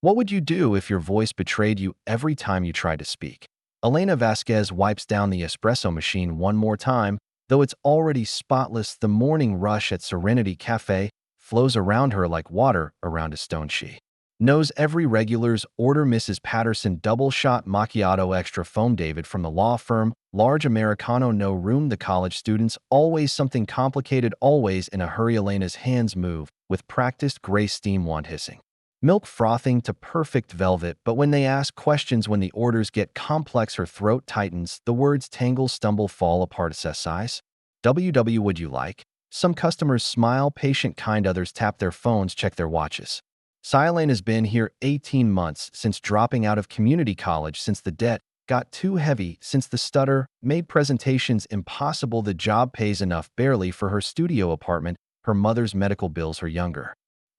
What would you do if your voice betrayed you every time you tried to speak? Elena Vasquez wipes down the espresso machine one more time, though it's already spotless. The morning rush at Serenity Cafe flows around her like water around a stone. She knows every regular's order. Mrs. Patterson double shot macchiato extra foam. David from the law firm large Americano no room. The college students always something complicated, always in a hurry. Elena's hands move with practiced gray steam wand hissing milk frothing to perfect velvet, but when they ask questions, when the orders get complex, her throat tightens, the words tangle, stumble, fall apart. Size. WW would you like? Some customers smile, patient, kind, others tap their phones, check their watches. Silane has been here 18 months, since dropping out of community college, since the debt got too heavy, since the stutter made presentations impossible. The job pays enough barely for her studio apartment, her mother's medical bills, her younger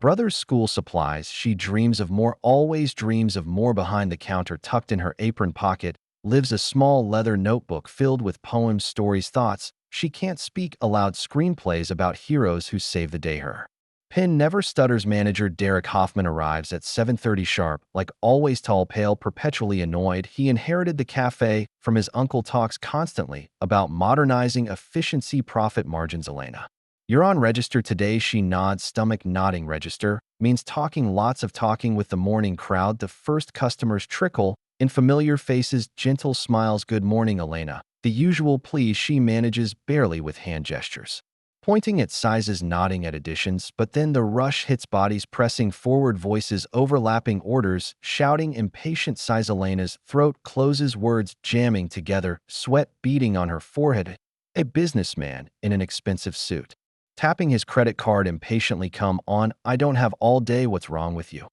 brother's school supplies. She dreams of more, always dreams of more. Behind the counter, tucked in her apron pocket, lives a small leather notebook filled with poems, stories, thoughts. She can't speak aloud, screenplays about heroes who save the day. Her pen never stutters. Manager Derek Hoffman arrives at 7:30 sharp, like always tall, pale, perpetually annoyed. He inherited the cafe from his uncle, talks constantly about modernizing, efficiency, profit margins. Elena, you're on register today. She nods, stomach nodding. Register means talking, lots of talking with the morning crowd. The first customers trickle in, familiar faces, gentle smiles. Good morning, Elena. The usual please she manages barely with hand gestures, pointing at sizes, nodding at additions, but then the rush hits, bodies pressing forward, voices overlapping, orders shouting, impatient sighs. Elena's throat closes, words jamming together, sweat beading on her forehead. A businessman in an expensive suit, tapping his credit card impatiently. Come on, I don't have all day. What's wrong with you?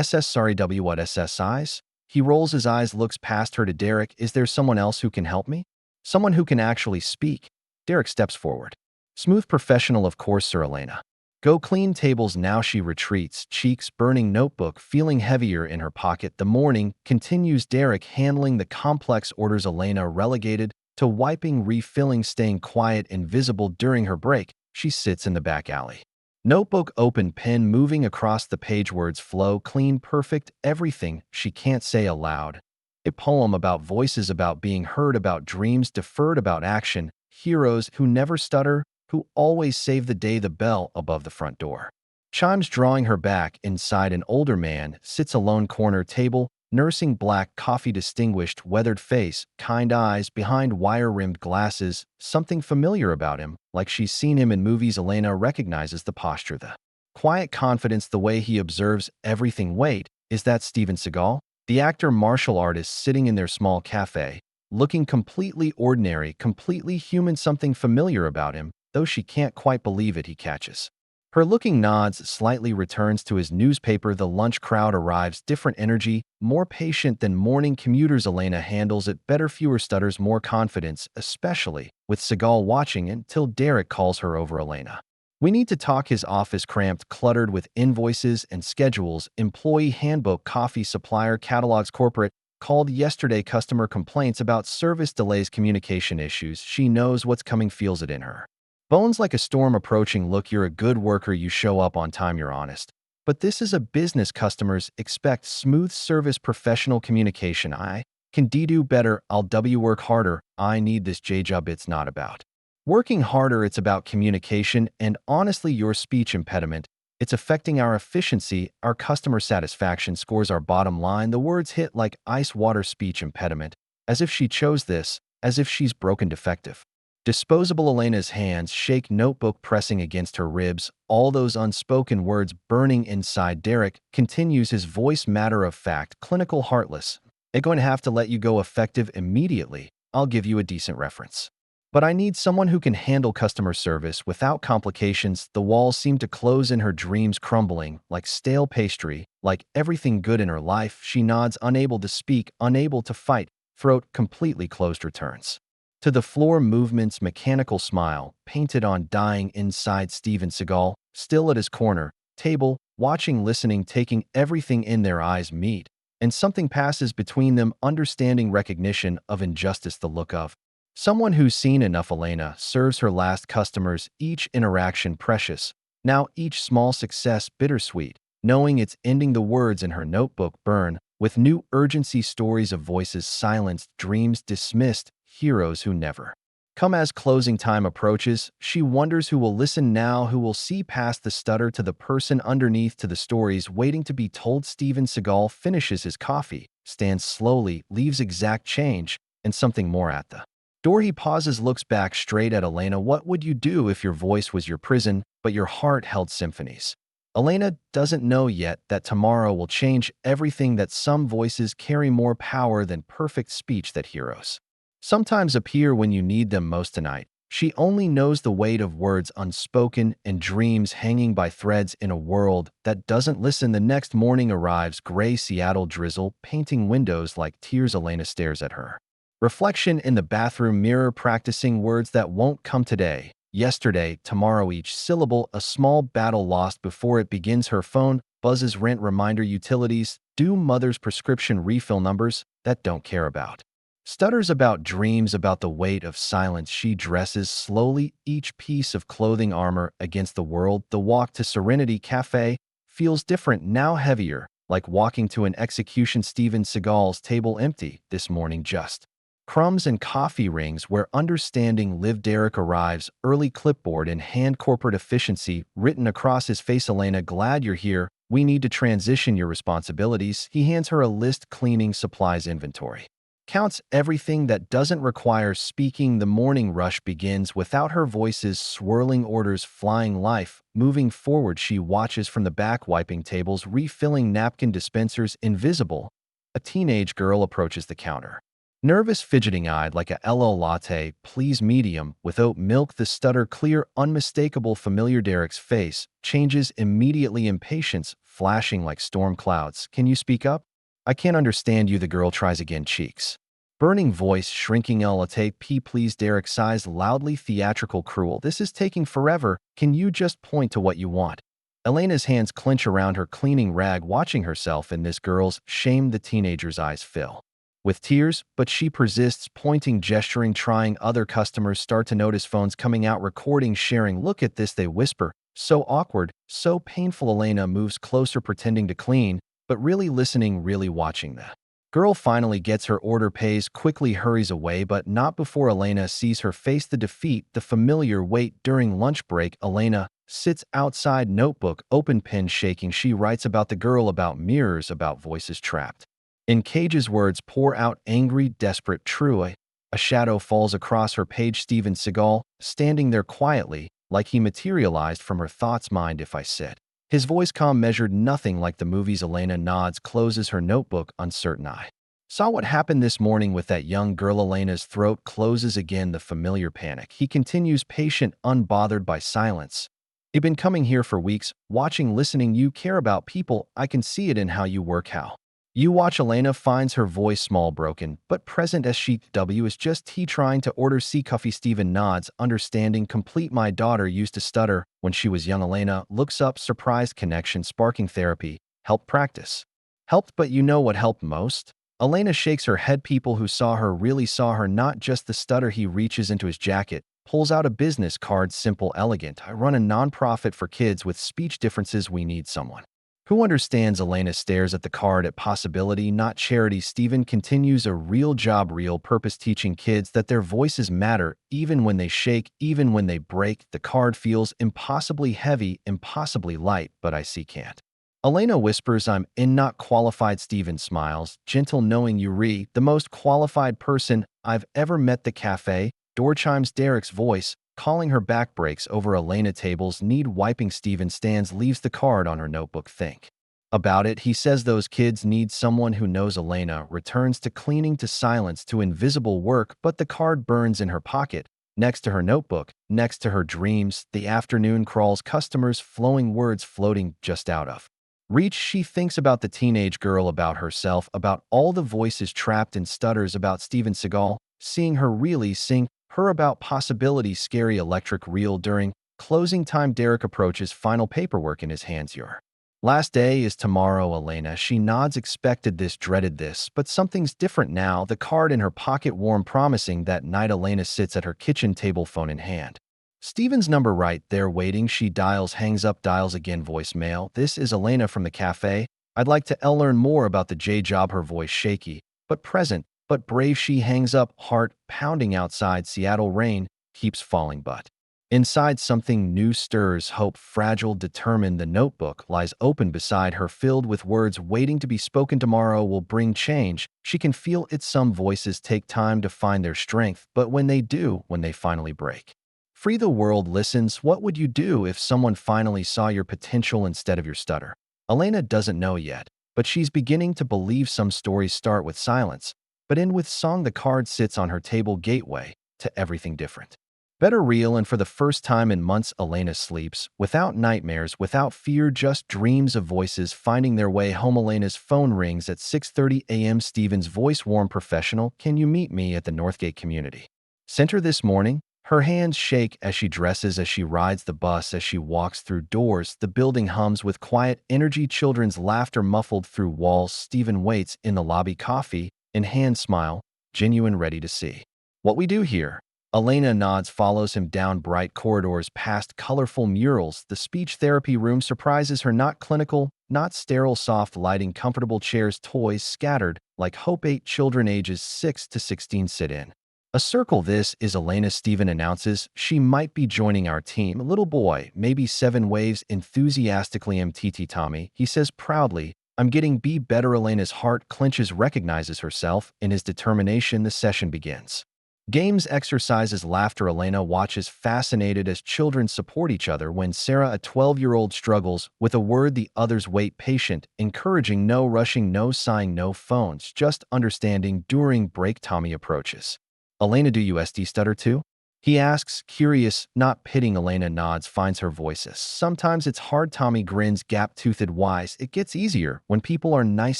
Sorry, what eyes? He rolls his eyes, looks past her to Derek. Is there someone else who can help me? Someone who can actually speak? Derek steps forward. Smooth professional, of course, Sir. Elena, go clean tables now. She retreats, cheeks burning, notebook feeling heavier in her pocket. The morning continues. Derek handling the complex orders. Elena relegated to wiping, refilling, staying quiet, invisible. During her break, she sits in the back alley. Notebook open, pen moving across the page, words flow clean, perfect, everything she can't say aloud. A poem about voices, about being heard, about dreams deferred, about action, heroes who never stutter, who always save the day. The bell above the front door chimes, drawing her back. Inside, an older man sits alone, corner table, nursing, black coffee, distinguished, weathered face, kind eyes behind wire-rimmed glasses, something familiar about him, like she's seen him in movies. Elena recognizes the posture, the quiet confidence, the way he observes everything. Wait, is that Steven Seagal? The actor, martial artist, sitting in their small cafe, looking completely ordinary, completely human. Something familiar about him, though she can't quite believe it. He catches her looking, nods slightly, returns to his newspaper. The lunch crowd arrives, different energy, more patient than morning commuters. Elena handles it better, fewer stutters, more confidence, especially with Seagal watching, until Derek calls her over. Elena, we need to talk. His office cramped, cluttered with invoices and schedules, employee handbook, coffee supplier catalogs, corporate called yesterday, customer complaints about service delays, communication issues. She knows what's coming, feels it in her bones like a storm approaching. Look, you're a good worker, you show up on time, you're honest. But this is a business. Customers expect smooth service, professional communication. I can do better. I'll work harder. I need this job. It's not about working harder, it's about communication, and honestly, your speech impediment, it's affecting our efficiency, our customer satisfaction scores, our bottom line. The words hit like ice water. Speech impediment, as if she chose this, as if she's broken, defective, disposable. Elena's hands shake, notebook pressing against her ribs, all those unspoken words burning inside. Derek continues, his voice matter of fact, clinical, heartless. I'm going to have to let you go, effective immediately. I'll give you a decent reference, but I need someone who can handle customer service without complications. The walls seem to close in, her dreams crumbling like stale pastry, like everything good in her life. She nods, unable to speak, unable to fight, throat completely closed. Returns to the floor, movements, mechanical smile painted on, dying inside. Steven Seagal, still at his corner table, watching, listening, taking everything in. Their eyes meet, and something passes between them, understanding, recognition of injustice, the look of someone who's seen enough. Elena serves her last customers, each interaction precious, now each small success bittersweet. knowing it's ending. The words in her notebook burn with new urgency, stories of voices silenced, dreams dismissed, heroes who never come. As closing time approaches, she wonders who will listen now, who will see past the stutter to the person underneath, to the stories waiting to be told. Steven Seagal finishes his coffee, stands slowly, leaves exact change and something more at the door. He pauses, looks back straight at Elena. What would you do if your voice was your prison, but your heart held symphonies? Elena doesn't know yet that tomorrow will change everything, that some voices carry more power than perfect speech, that heroes sometimes appear when you need them most. Tonight, she only knows the weight of words unspoken and dreams hanging by threads in a world that doesn't listen. The next morning arrives, gray Seattle drizzle painting windows like tears. Elena stares at her reflection in the bathroom mirror, practicing words that won't come today, yesterday, tomorrow, each syllable a small battle lost before it begins. Her phone buzzes, rent reminder, utilities due, mother's prescription refill, numbers that don't care about stutters, about dreams, about the weight of silence. She dresses slowly, each piece of clothing armor against the world. The walk to Serenity Cafe feels different now, heavier, like walking to an execution. Steven Seagal's table empty this morning, just crumbs and coffee rings where understanding lived. Derek arrives early, clipboard in hand, corporate efficiency written across his face. Elena, glad you're here. We need to transition your responsibilities. He hands her a list, cleaning supplies, inventory. Counts everything that doesn't require speaking. The morning rush begins without her, voices swirling, orders flying, life moving forward. She watches from the back, wiping tables, refilling napkin dispensers, invisible. A teenage girl approaches the counter, nervous, fidgeting-eyed, like a LO latte, please, medium, with oat milk. The stutter clear, unmistakable, familiar. Derek's face changes immediately, impatience flashing like storm clouds. Can you speak up? I can't understand you. The girl tries again, cheeks burning, voice shrinking. Latte, please. Derek sighs loudly, theatrical, cruel. This is taking forever. Can you just point to what you want? Elena's hands clench around her cleaning rag, watching herself in this girl's shame. The teenager's eyes fill with tears, but she persists, pointing, gesturing, trying. Other customers start to notice, phones coming out, recording, sharing. Look at this, they whisper. So awkward, so painful. Elena moves closer, pretending to clean, but really listening, really watching. The girl finally gets her order, pays, quickly hurries away, but not before Elena sees her face. The defeat, the familiar weight. During lunch break, Elena sits outside, notebook open, pen shaking. She writes about the girl, about mirrors, about voices trapped in cages. Words pour out, angry, desperate, true. A shadow falls across her page. Steven Seagal, standing there quietly, like he materialized from her thoughts. Mind if I sit? His voice calm, measured, nothing like the movies. Elena nods, closes her notebook, uncertain. I saw what happened this morning with that young girl. Elena's throat closes again, the familiar panic. He continues, patient, unbothered by silence. You've been coming here for weeks, watching, listening. You care about people. I can see it in how you work, how you watch. Elena finds her voice small, broken, but present as she. Is just he trying to order see coffee? Steven nods, understanding, complete. My daughter used to stutter when she was young. Elena looks up, surprised, connection sparking. Therapy helped, practice helped, but you know what helped most? Elena shakes her head. People who saw her really saw her, not just the stutter. He reaches into his jacket, pulls out a business card, simple, elegant. I run a nonprofit for kids with speech differences. We need someone who understands. Elena stares at the card, at possibility, not charity. Steven continues, a real job, real purpose, teaching kids that their voices matter, even when they shake, even when they break. The card feels impossibly heavy, impossibly light, but I see can't. Elena whispers, I'm in, not qualified. Steven smiles, gentle, knowing you the most qualified person I've ever met. The cafe door chimes, Derek's voice calling her back, breaks over. Elena, tables need wiping. Steven stands, leaves the card on her notebook. Think about it, he says. Those kids need someone who knows. Elena returns to cleaning, to silence, to invisible work, but the card burns in her pocket, next to her notebook, next to her dreams. The afternoon crawls, customers flowing, words floating just out of reach. She thinks about the teenage girl, about herself, about all the voices trapped in stutters, about Steven Seagal, seeing her really sing her, about possibility, scary, electric, real. During closing time, Derek approaches, final paperwork in his hands. Your last day is tomorrow, Elena. She nods, expected this, dreaded this, but something's different now. The card in her pocket, warm, promising. That night, Elena sits at her kitchen table, phone in hand, Steven's number right there waiting. She dials, hangs up, dials again. Voicemail. This is Elena from the cafe. I'd like to learn more about the J job. Her voice shaky, but present, but brave. She hangs up, heart pounding outside. Seattle rain keeps falling, but inside something new stirs. Hope, fragile, determined. The notebook lies open beside her, filled with words waiting to be spoken. Tomorrow will bring change. She can feel it. Some voices take time to find their strength, but when they do, when they finally break free, the world listens. What would you do if someone finally saw your potential instead of your stutter? Elena doesn't know yet, but she's beginning to believe. Some stories start with silence, but end with song. The card sits on her table, gateway to everything different. Better, real, and for the first time in months, Elena sleeps without nightmares, without fear, just dreams of voices finding their way home. Elena's phone rings at 6:30 a.m. Steven's voice, warm, professional. Can you meet me at the Northgate Community Center this morning? Her hands shake as she dresses, as she rides the bus, as she walks through doors. The building hums with quiet energy, children's laughter muffled through walls. Steven waits in the lobby, coffee in hand, smile, genuine, ready to see what we do here. Elena nods, follows him down bright corridors, past colorful murals. The speech therapy room surprises her, not clinical, not sterile, soft lighting, comfortable chairs, toys scattered like hope. 8 children ages 6 to 16 sit in a circle. This is Elena. Steven announces she might be joining our team. A little boy, maybe 7, waves enthusiastically. MTT Tommy, he says proudly. I'm getting be better. Elena's heart clenches, recognizes herself in his determination. The session begins. Games, exercises, laughter. Elena watches fascinated as children support each other. When Sarah, a 12-year-old, struggles with a word, the others wait, patient, encouraging. No rushing, no sighing, no phones, just understanding. During break, Tommy approaches Elena. Do you stutter too? He asks, curious, not pitting. Elena nods, finds her voices. Sometimes it's hard. Tommy grins, gap-toothed, wise. It gets easier when people are nice.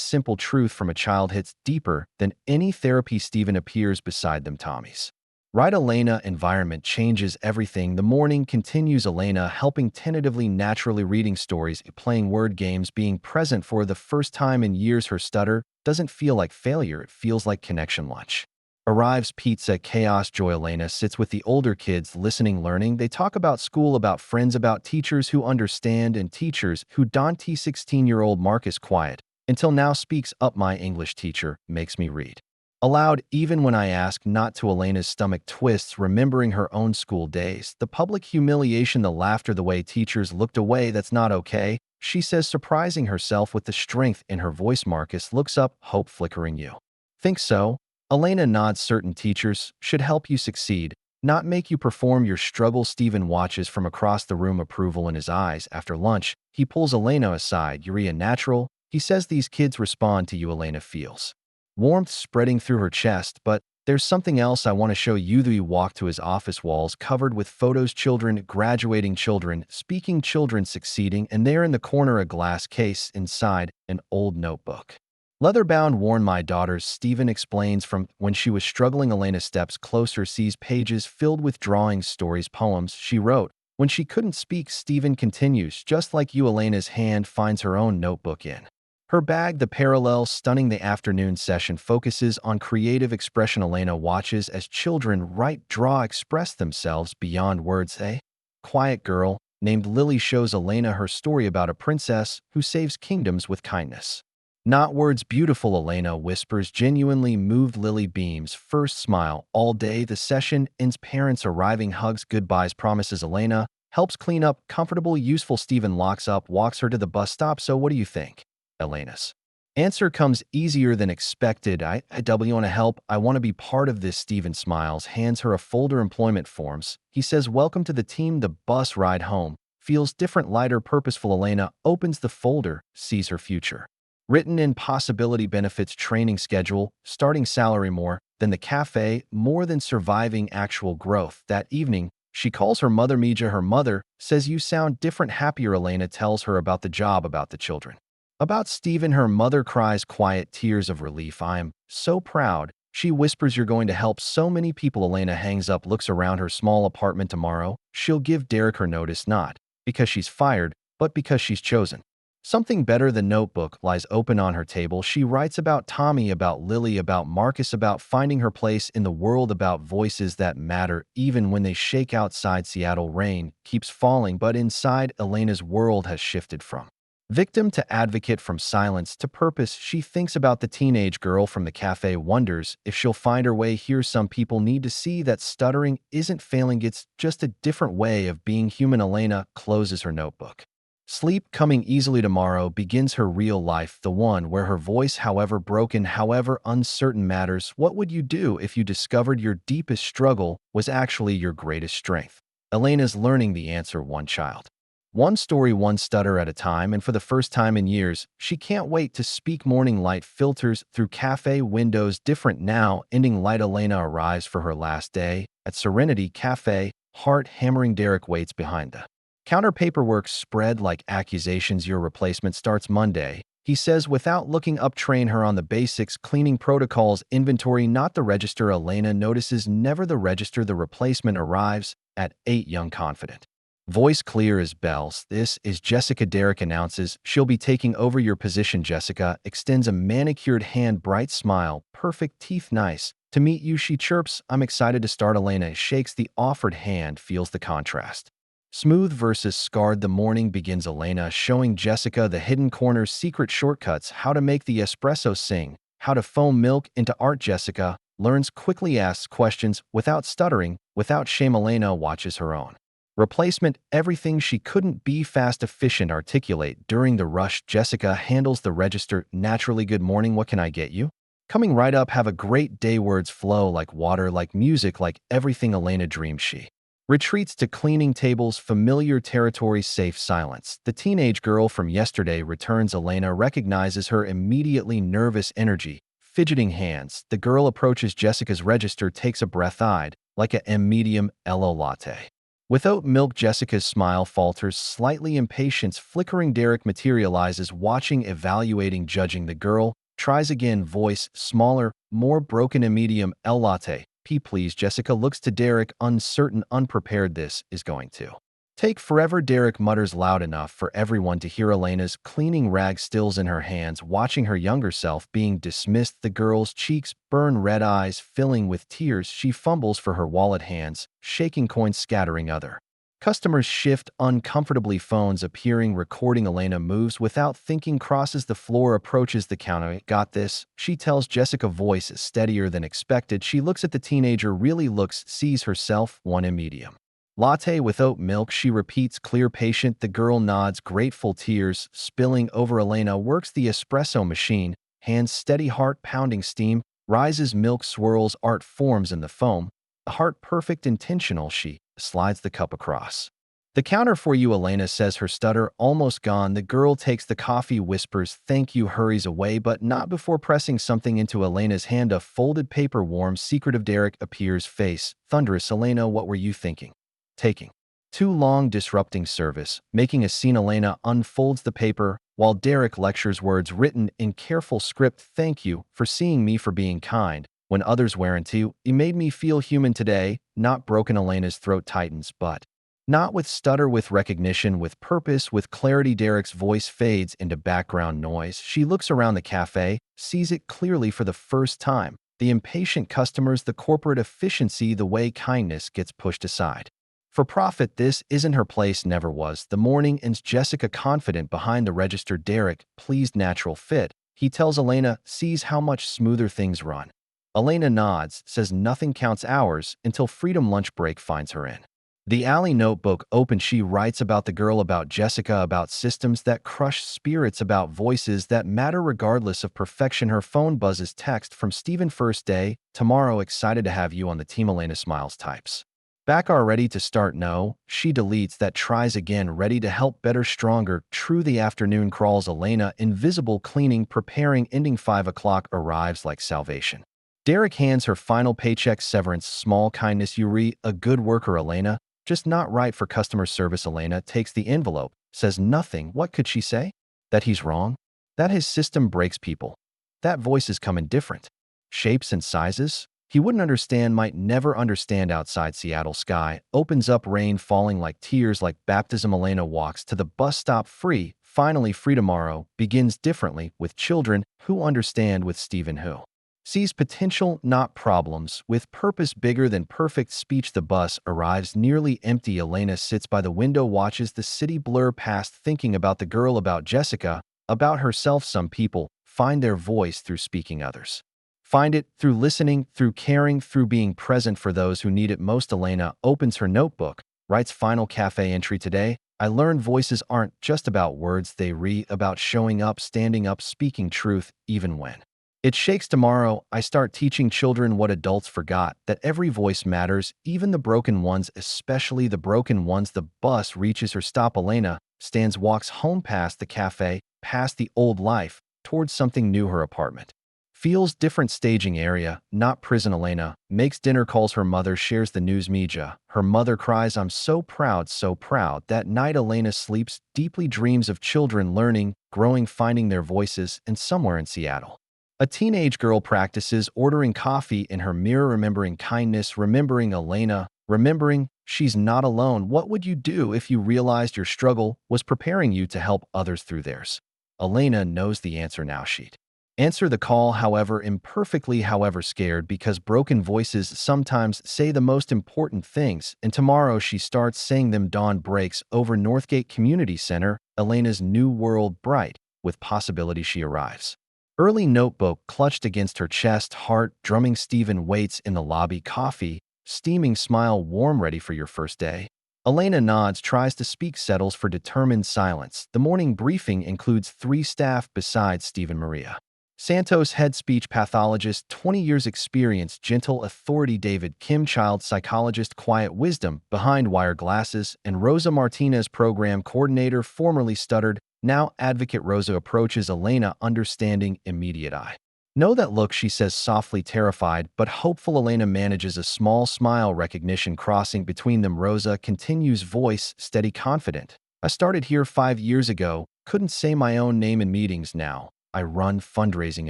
Simple truth from a child hits deeper than any therapy. Steven appears beside them. Tommy's right, Elena. Environment changes everything. The morning continues. Elena helping tentatively, naturally, reading stories, playing word games, being present for the first time in years. Her stutter doesn't feel like failure. It feels like connection. Lunch arrives, pizza, chaos, joy. Elena sits with the older kids, listening, learning. They talk about school, about friends, about teachers who understand and teachers who don't. 16-year-old Marcus, quiet until now, speaks up. My English teacher makes me read aloud even when I ask not to. Elena's stomach twists, remembering her own school days. The public humiliation, the laughter, the way teachers looked away. That's not okay, she says, surprising herself with the strength in her voice. Marcus looks up, hope flickering. You think so? Elena nods. Certain teachers should help you succeed, not make you perform your struggle. Steven watches from across the room, approval in his eyes. After lunch, he pulls Elena aside. You're a natural, he says. These kids respond to you. Elena feels warmth spreading through her chest, but there's something else I want to show you. You walk to his office, walls covered with photos, children graduating, children speaking, children succeeding, and there in the corner a glass case, inside an old notebook. Leather-bound, worn. My daughter's, Steven explains. From when she was struggling. Elena steps closer, sees pages filled with drawings, stories, poems she wrote when she couldn't speak. Steven continues, just like you. Elena's hand finds her own notebook in her bag. The parallel, stunning. The afternoon session focuses on creative expression. Elena watches as children write, draw, express themselves beyond words. A quiet girl named Lily shows Elena her story about a princess who saves kingdoms with kindness, not words. Beautiful, Elena whispers, genuinely moved. Lily beams, first smile all day. The session ends. Parents arriving, hugs, goodbyes, promises. Elena helps clean up, comfortable, useful. Steven locks up, walks her to the bus stop. So what do you think? Elena's answer comes easier than expected. I want to help. I want to be part of this. Steven smiles, hands her a folder, employment forms. He says, welcome to the team. The bus ride home feels different, lighter, purposeful. Elena opens the folder, sees her future written in, possibility, benefits, training schedule, starting salary, more than the cafe, more than surviving, actual growth. That evening, she calls her mother, Mija. Her mother says, you sound different, happier. Elena tells her about the job, about the children, about Steven. Her mother cries, quiet tears of relief. I'm so proud, she whispers. You're going to help so many people. Elena hangs up, looks around her small apartment. Tomorrow, she'll give Derek her notice, not because she's fired, but because she's chosen. Something better than notebook lies open on her table. She writes about Tommy, about Lily, about Marcus, about finding her place in the world, about voices that matter even when they shake outside. Seattle rain keeps falling, but inside Elena's world has shifted from victim to advocate, from silence to purpose. She thinks about the teenage girl from the cafe, wonders if she'll find her way here. Some people need to see that stuttering isn't failing, it's just a different way of being human. Elena closes her notebook. Sleep coming easily. Tomorrow begins her real life, the one where her voice, however broken, however uncertain, matters. What would you do if you discovered your deepest struggle was actually your greatest strength? Elena's learning the answer, one child, one story, one stutter at a time, and for the first time in years, she can't wait to speak. Morning light filters through cafe windows, different now, ending light. Elena arrives for her last day at Serenity Cafe, heart hammering. Derek waits behind the counter, paperwork spread like accusations. Your replacement starts Monday, he says without looking up. Train her on the basics, cleaning protocols, inventory, not the register. Elena notices never the register. The replacement arrives at 8, young, confident, voice clear as bells. This is Jessica. Derek announces she'll be taking over your position. Jessica extends a manicured hand, bright smile, perfect teeth. Nice to meet you, she chirps. I'm excited to start. Elena shakes the offered hand, feels the contrast. Smooth versus scarred. The morning begins. Elena showing Jessica the hidden corners, secret shortcuts, how to make the espresso sing, how to foam milk into art. Jessica learns quickly, asks questions without stuttering, without shame. Elena watches her own replacement, everything she couldn't be, fast, efficient, articulate. During the rush, Jessica handles the register naturally. Good morning, what can I get you? Coming right up, have a great day. Words flow like water, like music, like everything Elena dreams. She retreats to cleaning tables, familiar territory, safe silence. The teenage girl from yesterday returns. Elena recognizes her immediately, nervous energy, fidgeting hands. The girl approaches Jessica's register, takes a breath, eyed like a medium LO latte with oat milk. Jessica's smile falters, slightly, impatience flickering. Derek materializes, watching, evaluating, judging. The girl tries again, voice smaller, more broken. A medium L latte. P, please. Jessica looks to Derek, uncertain, unprepared. This is going to take forever. Derek mutters loud enough for everyone to hear. Elena's cleaning rag stills in her hands, watching her younger self being dismissed. The girl's cheeks burn red, eyes filling with tears. She fumbles for her wallet, hands shaking, coins scattering. Other customers shift uncomfortably, phones appearing, recording. Elena moves without thinking, crosses the floor, approaches the counter. Got this, she tells Jessica, voice is steadier than expected. She looks at the teenager, really looks, sees herself. One, a medium latte with oat milk, she repeats, clear, patient. The girl nods, grateful, tears spilling over. Elena works the espresso machine, hands steady, heart pounding, steam rises, milk swirls, art forms in the foam. A heart perfect, intentional. She slides the cup across the counter for you. Elena says, her stutter almost gone. The girl takes the coffee, whispers, thank you, hurries away, but not before pressing something into Elena's hand. A folded paper, warm, secretive. Derek appears, face thunderous. Elena, what were you thinking? Taking too long, disrupting service, making a scene. Elena unfolds the paper while Derek lectures, words written in careful script. Thank you for seeing me, for being kind when others weren't. You made me feel human today, not broken. Elena's throat tightens, but not with stutter, with recognition, with purpose, with clarity. Derek's voice fades into background noise. She looks around the cafe, sees it clearly for the first time. The impatient customers, the corporate efficiency, the way kindness gets pushed aside for profit. This isn't her place, never was. The morning ends. Jessica confident behind the register. Derek, pleased, natural fit. He tells Elena, sees how much smoother things run. Elena nods, says nothing counts. Hours until freedom. Lunch break finds her in the alley, notebook open. She writes about the girl, about Jessica, about systems that crush spirits, about voices that matter regardless of perfection. Her phone buzzes, text from Steven, first day, tomorrow, excited to have you on the team. Elena smiles, types back, are ready to start. No, she deletes that, tries again, ready to help, better, stronger, true. The afternoon crawls. Elena, invisible, cleaning, preparing, ending. 5 o'clock arrives like salvation. Derek hands her final paycheck, severance, small kindness. Yuri, a good worker. Elena, just not right for customer service. Elena takes the envelope, says nothing. What could she say? That he's wrong? That his system breaks people? That voices come in different shapes and sizes? He wouldn't understand, might never understand. Outside, Seattle sky opens up, rain falling like tears, like baptism. Elena walks to the bus stop, free Finally, Free Tomorrow begins differently with children who understand with Stephen who sees potential, not problems, with purpose bigger than perfect speech. The bus arrives nearly empty. Elena sits by the window, watches the city blur past, thinking about the girl, about Jessica, about herself. Some people find their voice through speaking, others find it through listening, through caring, through being present for those who need it most. Elena opens her notebook, writes final cafe entry today. I learned voices aren't just about words, they about showing up, standing up, speaking truth, even when it shakes. Tomorrow, I start teaching children what adults forgot, that every voice matters, even the broken ones, especially the broken ones. The bus reaches her stop. Elena stands, walks home past the cafe, past the old life, towards something new. Her apartment feels different, staging area, not prison. Elena makes dinner, calls her mother, shares the news. Mija, her mother, cries, I'm so proud, so proud. That night, Elena sleeps deeply, dreams of children learning, growing, finding their voices, and somewhere in Seattle, a teenage girl practices ordering coffee in her mirror, remembering kindness, remembering Elena, remembering she's not alone. What would you do if you realized your struggle was preparing you to help others through theirs? Elena knows the answer now. She'd answer the call, however imperfectly, however scared, because broken voices sometimes say the most important things, and tomorrow she starts saying them. Dawn breaks over Northgate Community Center, Elena's new world bright with possibility. She arrives early, notebook clutched against her chest, heart drumming. Stephen waits in the lobby, coffee steaming, smile warm, ready for your first day. Elena nods, tries to speak, settles for determined silence. The morning briefing includes 3 staff besides Stephen: Maria Santos, head speech pathologist, 20 years experience, gentle authority; David Kim, child psychologist, quiet wisdom behind wire glasses; and Rosa Martinez, program coordinator, formerly stuttered, now advocate. Rosa approaches Elena, understanding, immediate eye know that look, she says softly, terrified but hopeful. Elena manages a small smile, recognition crossing between them. Rosa continues, voice steady, confident. I started here 5 years ago, couldn't say my own name in meetings. Now I run fundraising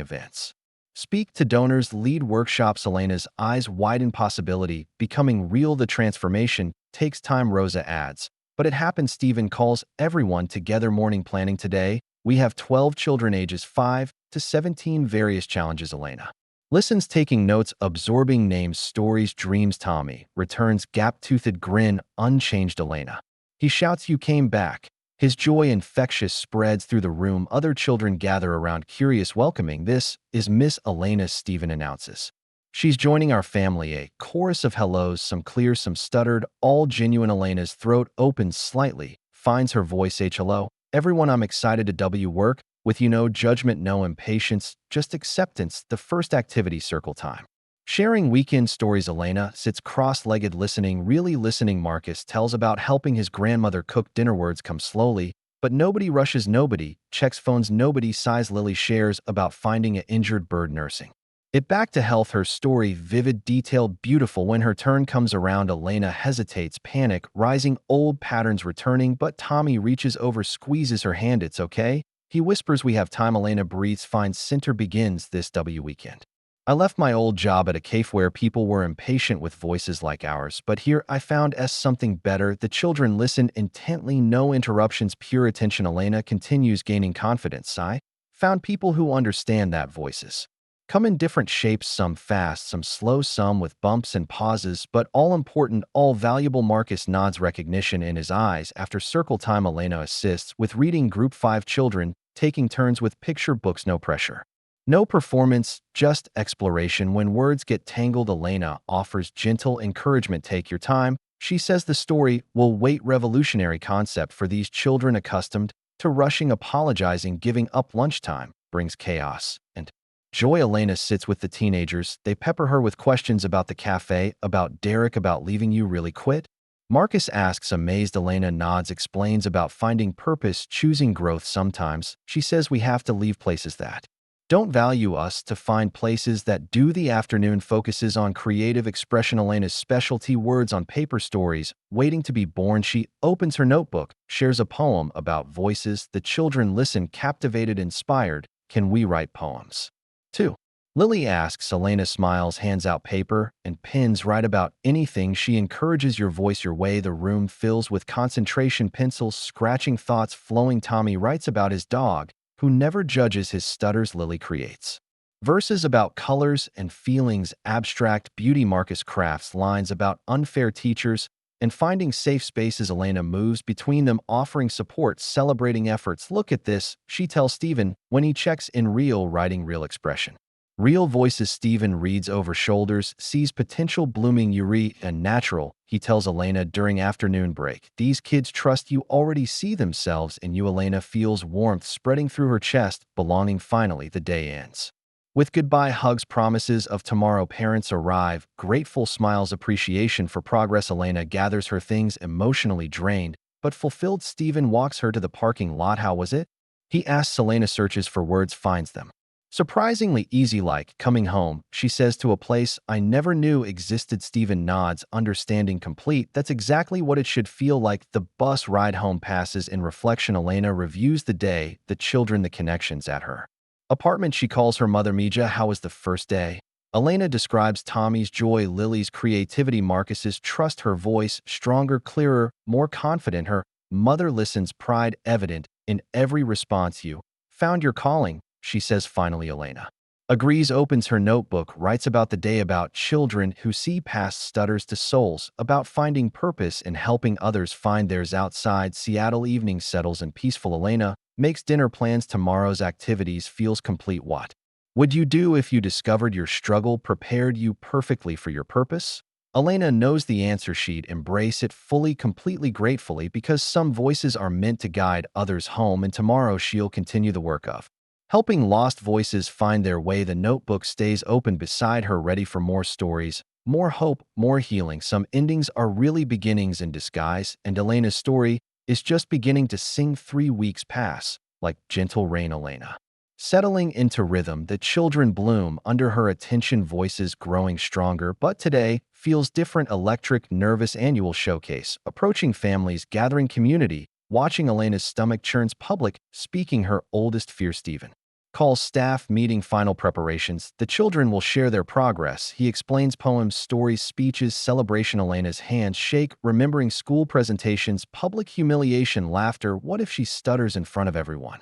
events, speak to donors, lead workshops. Elena's eyes widen, possibility becoming real. The transformation takes time, Rosa adds, but it happens. Stephen calls everyone together. Morning planning today. We have 12 children ages 5 to 17, various challenges. Elena listens, taking notes, absorbing names, stories, dreams. Tommy returns, gap-toothed grin, unchanged. Elena, he shouts, you came back. His joy infectious spreads through the room. Other children gather around, curious, welcoming. This is Miss Elena, Stephen announces. She's joining our family. A chorus of hellos, some clear, some stuttered, all genuine. Elena's throat opens slightly, finds her voice. Hello, everyone, I'm excited to work with you. No judgment, no impatience, just acceptance. The first activity, circle time. Sharing weekend stories. Elena sits cross-legged, listening, really listening. Marcus tells about helping his grandmother cook dinner. Words come slowly, but nobody rushes, nobody checks phones, nobody sighs. Lily shares about finding an injured bird, nursing it back to health. Her story vivid, detailed, beautiful. When her turn comes around, Elena hesitates, panic rising, old patterns returning, but Tommy reaches over, squeezes her hand. It's okay, he whispers, we have time. Elena breathes, finds center, begins this weekend. I left my old job at a cafe where people were impatient with voices like ours, but here I found something better. The children listen intently, no interruptions, pure attention. Elena continues, gaining confidence. I found people who understand that voices come in different shapes, some fast, some slow, some with bumps and pauses, but all important, all valuable. Marcus nods, recognition in his eyes. After circle time, Elena assists with reading, group 5 children taking turns with picture books. No pressure, no performance, just exploration. When words get tangled, Elena offers gentle encouragement. Take your time, she says. The story will wait. Revolutionary concept for these children accustomed to rushing, apologizing, giving up. Lunchtime brings chaos and joy. Elena sits with the teenagers. They pepper her with questions about the cafe, about Derek, about leaving. You really quit? Marcus asks, amazed. Elena nods, explains about finding purpose, choosing growth. Sometimes, she says, we have to leave places that don't value us to find places that do. The afternoon focuses on creative expression. Elena's specialty, words on paper, stories waiting to be born. She opens her notebook, shares a poem about voices. The children listen, captivated, inspired. Can we write poems too? Lily asks. Elena smiles, hands out paper and pens. Write about anything. She encourages your voice your way. The room fills with concentration pencils, scratching thoughts flowing. Tommy writes about his dog, who never judges his stutters. Lily creates verses about colors and feelings, abstract beauty. Marcus crafts lines about unfair teachers and finding safe spaces. Elena moves between them, offering support, celebrating efforts. Look at this, she tells Stephen when he checks in. Real writing, real expression. Real voices. Stephen reads over shoulders, sees potential blooming. Yuri and natural, he tells Elena during afternoon break. These kids trust you, already see themselves in you. Elena feels warmth spreading through her chest, belonging. Finally, the day ends with goodbye hugs, promises of tomorrow. Parents arrive, grateful smiles, appreciation for progress. Elena gathers her things, emotionally drained, but fulfilled. Stephen walks her to the parking lot. How was it? He asks. Elena searches for words, finds them. Surprisingly easy, like coming home, she says, to a place I never knew existed. Stephen nods, understanding complete. That's exactly what it should feel like. The bus ride home passes in reflection. Elena reviews the day, the children, the connections at her apartment. She calls her mother. Mija, how was the first day? Elena describes Tommy's joy, Lily's creativity, Marcus's trust. Her voice stronger, clearer, more confident. Her mother listens, pride evident in every response. You found your calling, she says. Finally, Elena agrees, opens her notebook, writes about the day, about children who see past stutters to souls, about finding purpose and helping others find theirs. Outside Seattle, evening settles and peaceful. Elena makes dinner plans. Tomorrow's activities feels complete. What would you do if you discovered your struggle prepared you perfectly for your purpose? Elena knows the answer. She'd embrace it fully, completely, gratefully, because some voices are meant to guide others home, and tomorrow she'll continue the work of helping lost voices find their way. The notebook stays open beside her, ready for more stories, more hope, more healing. Some endings are really beginnings in disguise, and Elena's story is just beginning to sing. 3 weeks pass like gentle rain. Elena settling into rhythm. The children bloom under her attention, voices growing stronger. But today feels different. Electric, nervous, annual showcase approaching. Families gathering, community watching. Elena's stomach churns. Public speaking, her oldest fear. Stephen calls staff meeting. Final preparations. The children will share their progress. He explains poems, stories, speeches, celebration. Elena's hands shake, remembering school presentations, public humiliation, laughter. What if she stutters in front of everyone?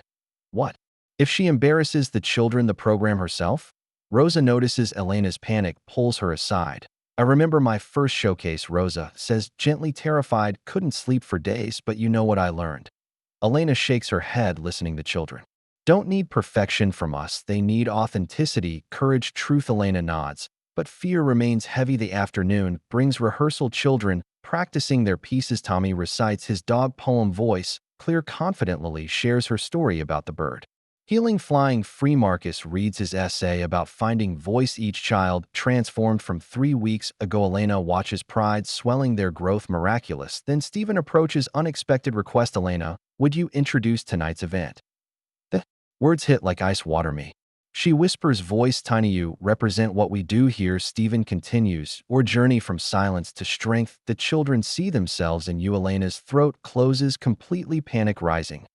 What if she embarrasses the children, the program, herself? Rosa notices Elena's panic, pulls her aside. I remember my first showcase, Rosa says, gently, terrified, couldn't sleep for days, but you know what I learned. Elena shakes her head, listening. The children don't need perfection from us. They need authenticity, courage, truth. Elena nods, but fear remains heavy. The afternoon brings rehearsal, children practicing their pieces. Tommy recites his dog poem, voice clear, confident. Lily shares her story about the bird healing, flying free. Marcus reads his essay about finding voice. Each child transformed from 3 weeks ago. Elena watches, pride swelling, their growth miraculous. Then Stephen approaches, unexpected request. Elena, would you introduce tonight's event? The words hit like ice water me. She whispers, voice tiny. You represent what we do here. Stephen continues, or journey from silence to strength. The children see themselves in you. Elena's throat closes completely, panic rising.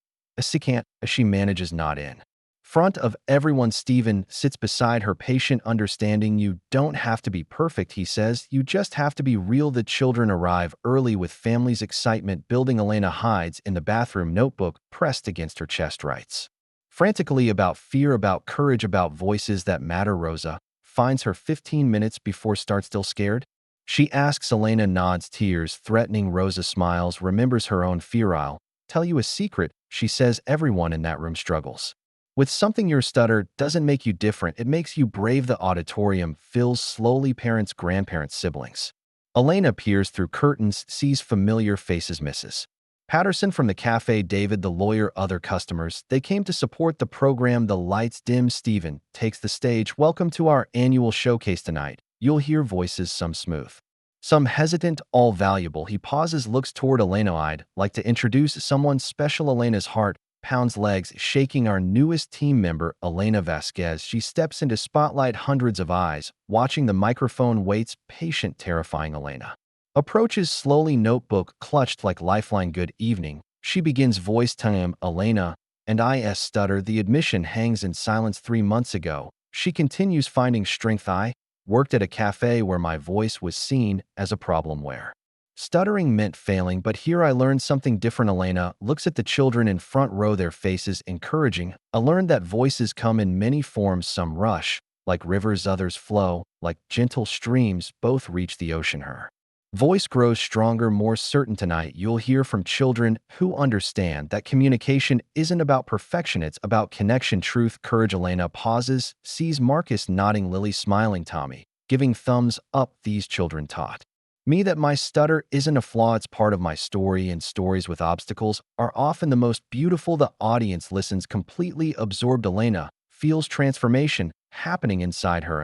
Can't, as she manages not in front of everyone. Stephen sits beside her, patient, understanding. You don't have to be perfect, he says. You just have to be real. The children arrive early with family's excitement building. Elena hides in the bathroom, notebook pressed against her chest, writes frantically about fear, about courage, about voices that matter. Rosa finds her 15 minutes before start. Still scared? She asks. Elena nods, tears threatening. Rosa smiles, remembers her own fear. I'll tell you a secret, she says. Everyone in that room struggles with something. Your stutter doesn't make you different, it makes you brave. The auditorium fills slowly, parents, grandparents, siblings. Elena peers through curtains, sees familiar faces. Mrs. Patterson from the cafe, David the lawyer, other customers. They came to support the program. The lights dim. Stephen takes the stage. Welcome to our annual showcase tonight. You'll hear voices, some smooth, some hesitant, all valuable. He pauses, looks toward Elena. I'd like to introduce someone special. Elena's heart pounds, legs shaking. Our newest team member, Elena Vasquez. She steps into spotlight, hundreds of eyes watching. The microphone waits, patient, terrifying. Elena approaches slowly, notebook clutched like lifeline. Good evening, she begins, voice time. Elena and I stutter. The admission hangs in silence. 3 months ago, She continues finding strength. I worked at a cafe where my voice was seen as a problem where stuttering meant failing, but here I learned something different. Elena looks at the children in front row, their faces encouraging. I learned that voices come in many forms, some rush, like rivers, others flow, like gentle streams, both reach the ocean. Her voice grows stronger, more certain. Tonight, you'll hear from children who understand that communication isn't about perfection, it's about connection, truth, courage. Elena pauses, sees Marcus nodding, Lily smiling, Tommy giving thumbs up. These children taught me that my stutter isn't a flaw, it's part of my story, and stories with obstacles are often the most beautiful. The audience listens completely absorbed. Elena feels transformation happening inside her.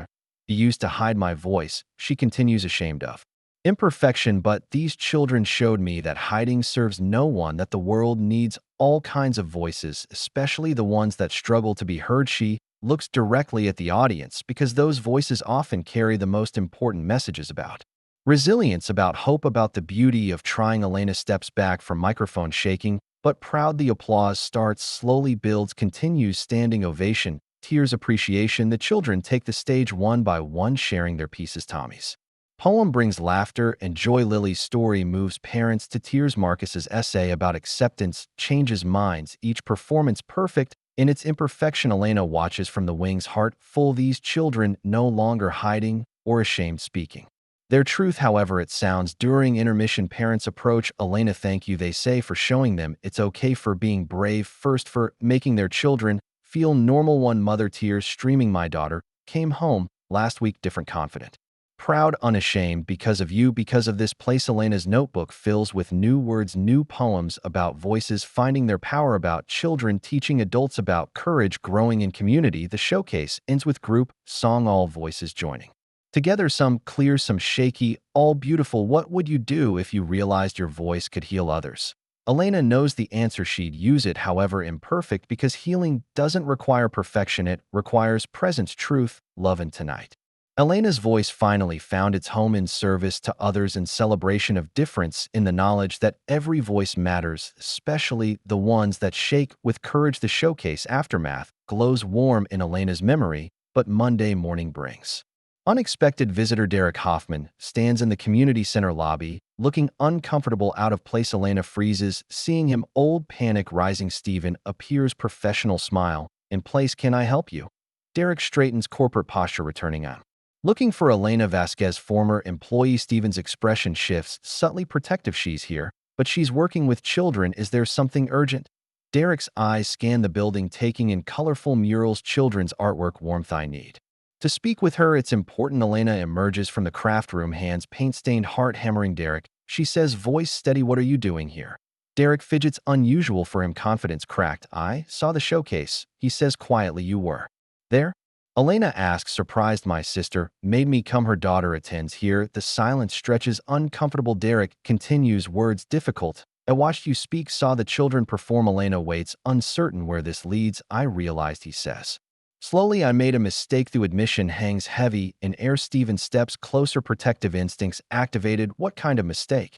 I used to hide my voice, she continues, ashamed of imperfection, but these children showed me that hiding serves no one, that the world needs all kinds of voices, especially the ones that struggle to be heard. She looks directly at the audience because those voices often carry the most important messages about resilience, about hope, about the beauty of trying. Elena steps back from microphone, shaking but proud. The applause starts, slowly builds, continues, standing ovation, tears, appreciation. The children take the stage one by one, sharing their pieces. Tommy's poem brings laughter and joy. Lily's story moves parents to tears. Marcus's essay about acceptance changes minds. Each performance perfect in its imperfection. Elena watches from the wings, heart full. These children no longer hiding or ashamed, speaking their truth, however it sounds. During intermission, parents approach Elena. Thank you, they say, for showing them it's okay, for being brave, first for making their children feel normal. One mother, tears streaming, my daughter came home last week different, confident, proud, unashamed, because of you, because of this place. Elena's notebook fills with new words, new poems about voices finding their power, about children teaching adults, about courage growing in community. The showcase ends with group song, all voices joining together, some clear, some shaky, all beautiful. What would you do if you realized your voice could heal others? Elena knows the answer. She'd use it, however imperfect, because healing doesn't require perfection. It requires presence, truth, love. And tonight, Elena's voice finally found its home in service to others and celebration of difference, in the knowledge that every voice matters, especially the ones that shake with courage. The showcase aftermath glows warm in Elena's memory, but Monday morning brings unexpected visitor. Derek Hoffman stands in the community center lobby, looking uncomfortable, out of place. Elena freezes, seeing him, old panic rising. Stephen appears, professional smile in place. Can I help you? Derek straightens, corporate posture returning on. Looking for Elena Vasquez, former employee. Stephen's expression shifts, subtly protective. She's here, but she's working with children. Is there something urgent? Derek's eyes scan the building, taking in colorful murals, children's artwork. Warmth. I need to speak with her, it's important. Elena emerges from the craft room, hands paint-stained, heart hammering. Derek, she says, voice steady. What are you doing here? Derek fidgets, unusual for him, confidence cracked. I saw the showcase, he says quietly. You were there? Elena asks, surprised. My sister made me come. Her daughter attends here. The silence stretches, uncomfortable. Derek continues, words difficult. I watched you speak, saw the children perform. Elena waits, uncertain where this leads. I realized, he says slowly, I made a mistake. Through admission hangs heavy in air. Stephen steps closer, protective instincts activated. What kind of mistake?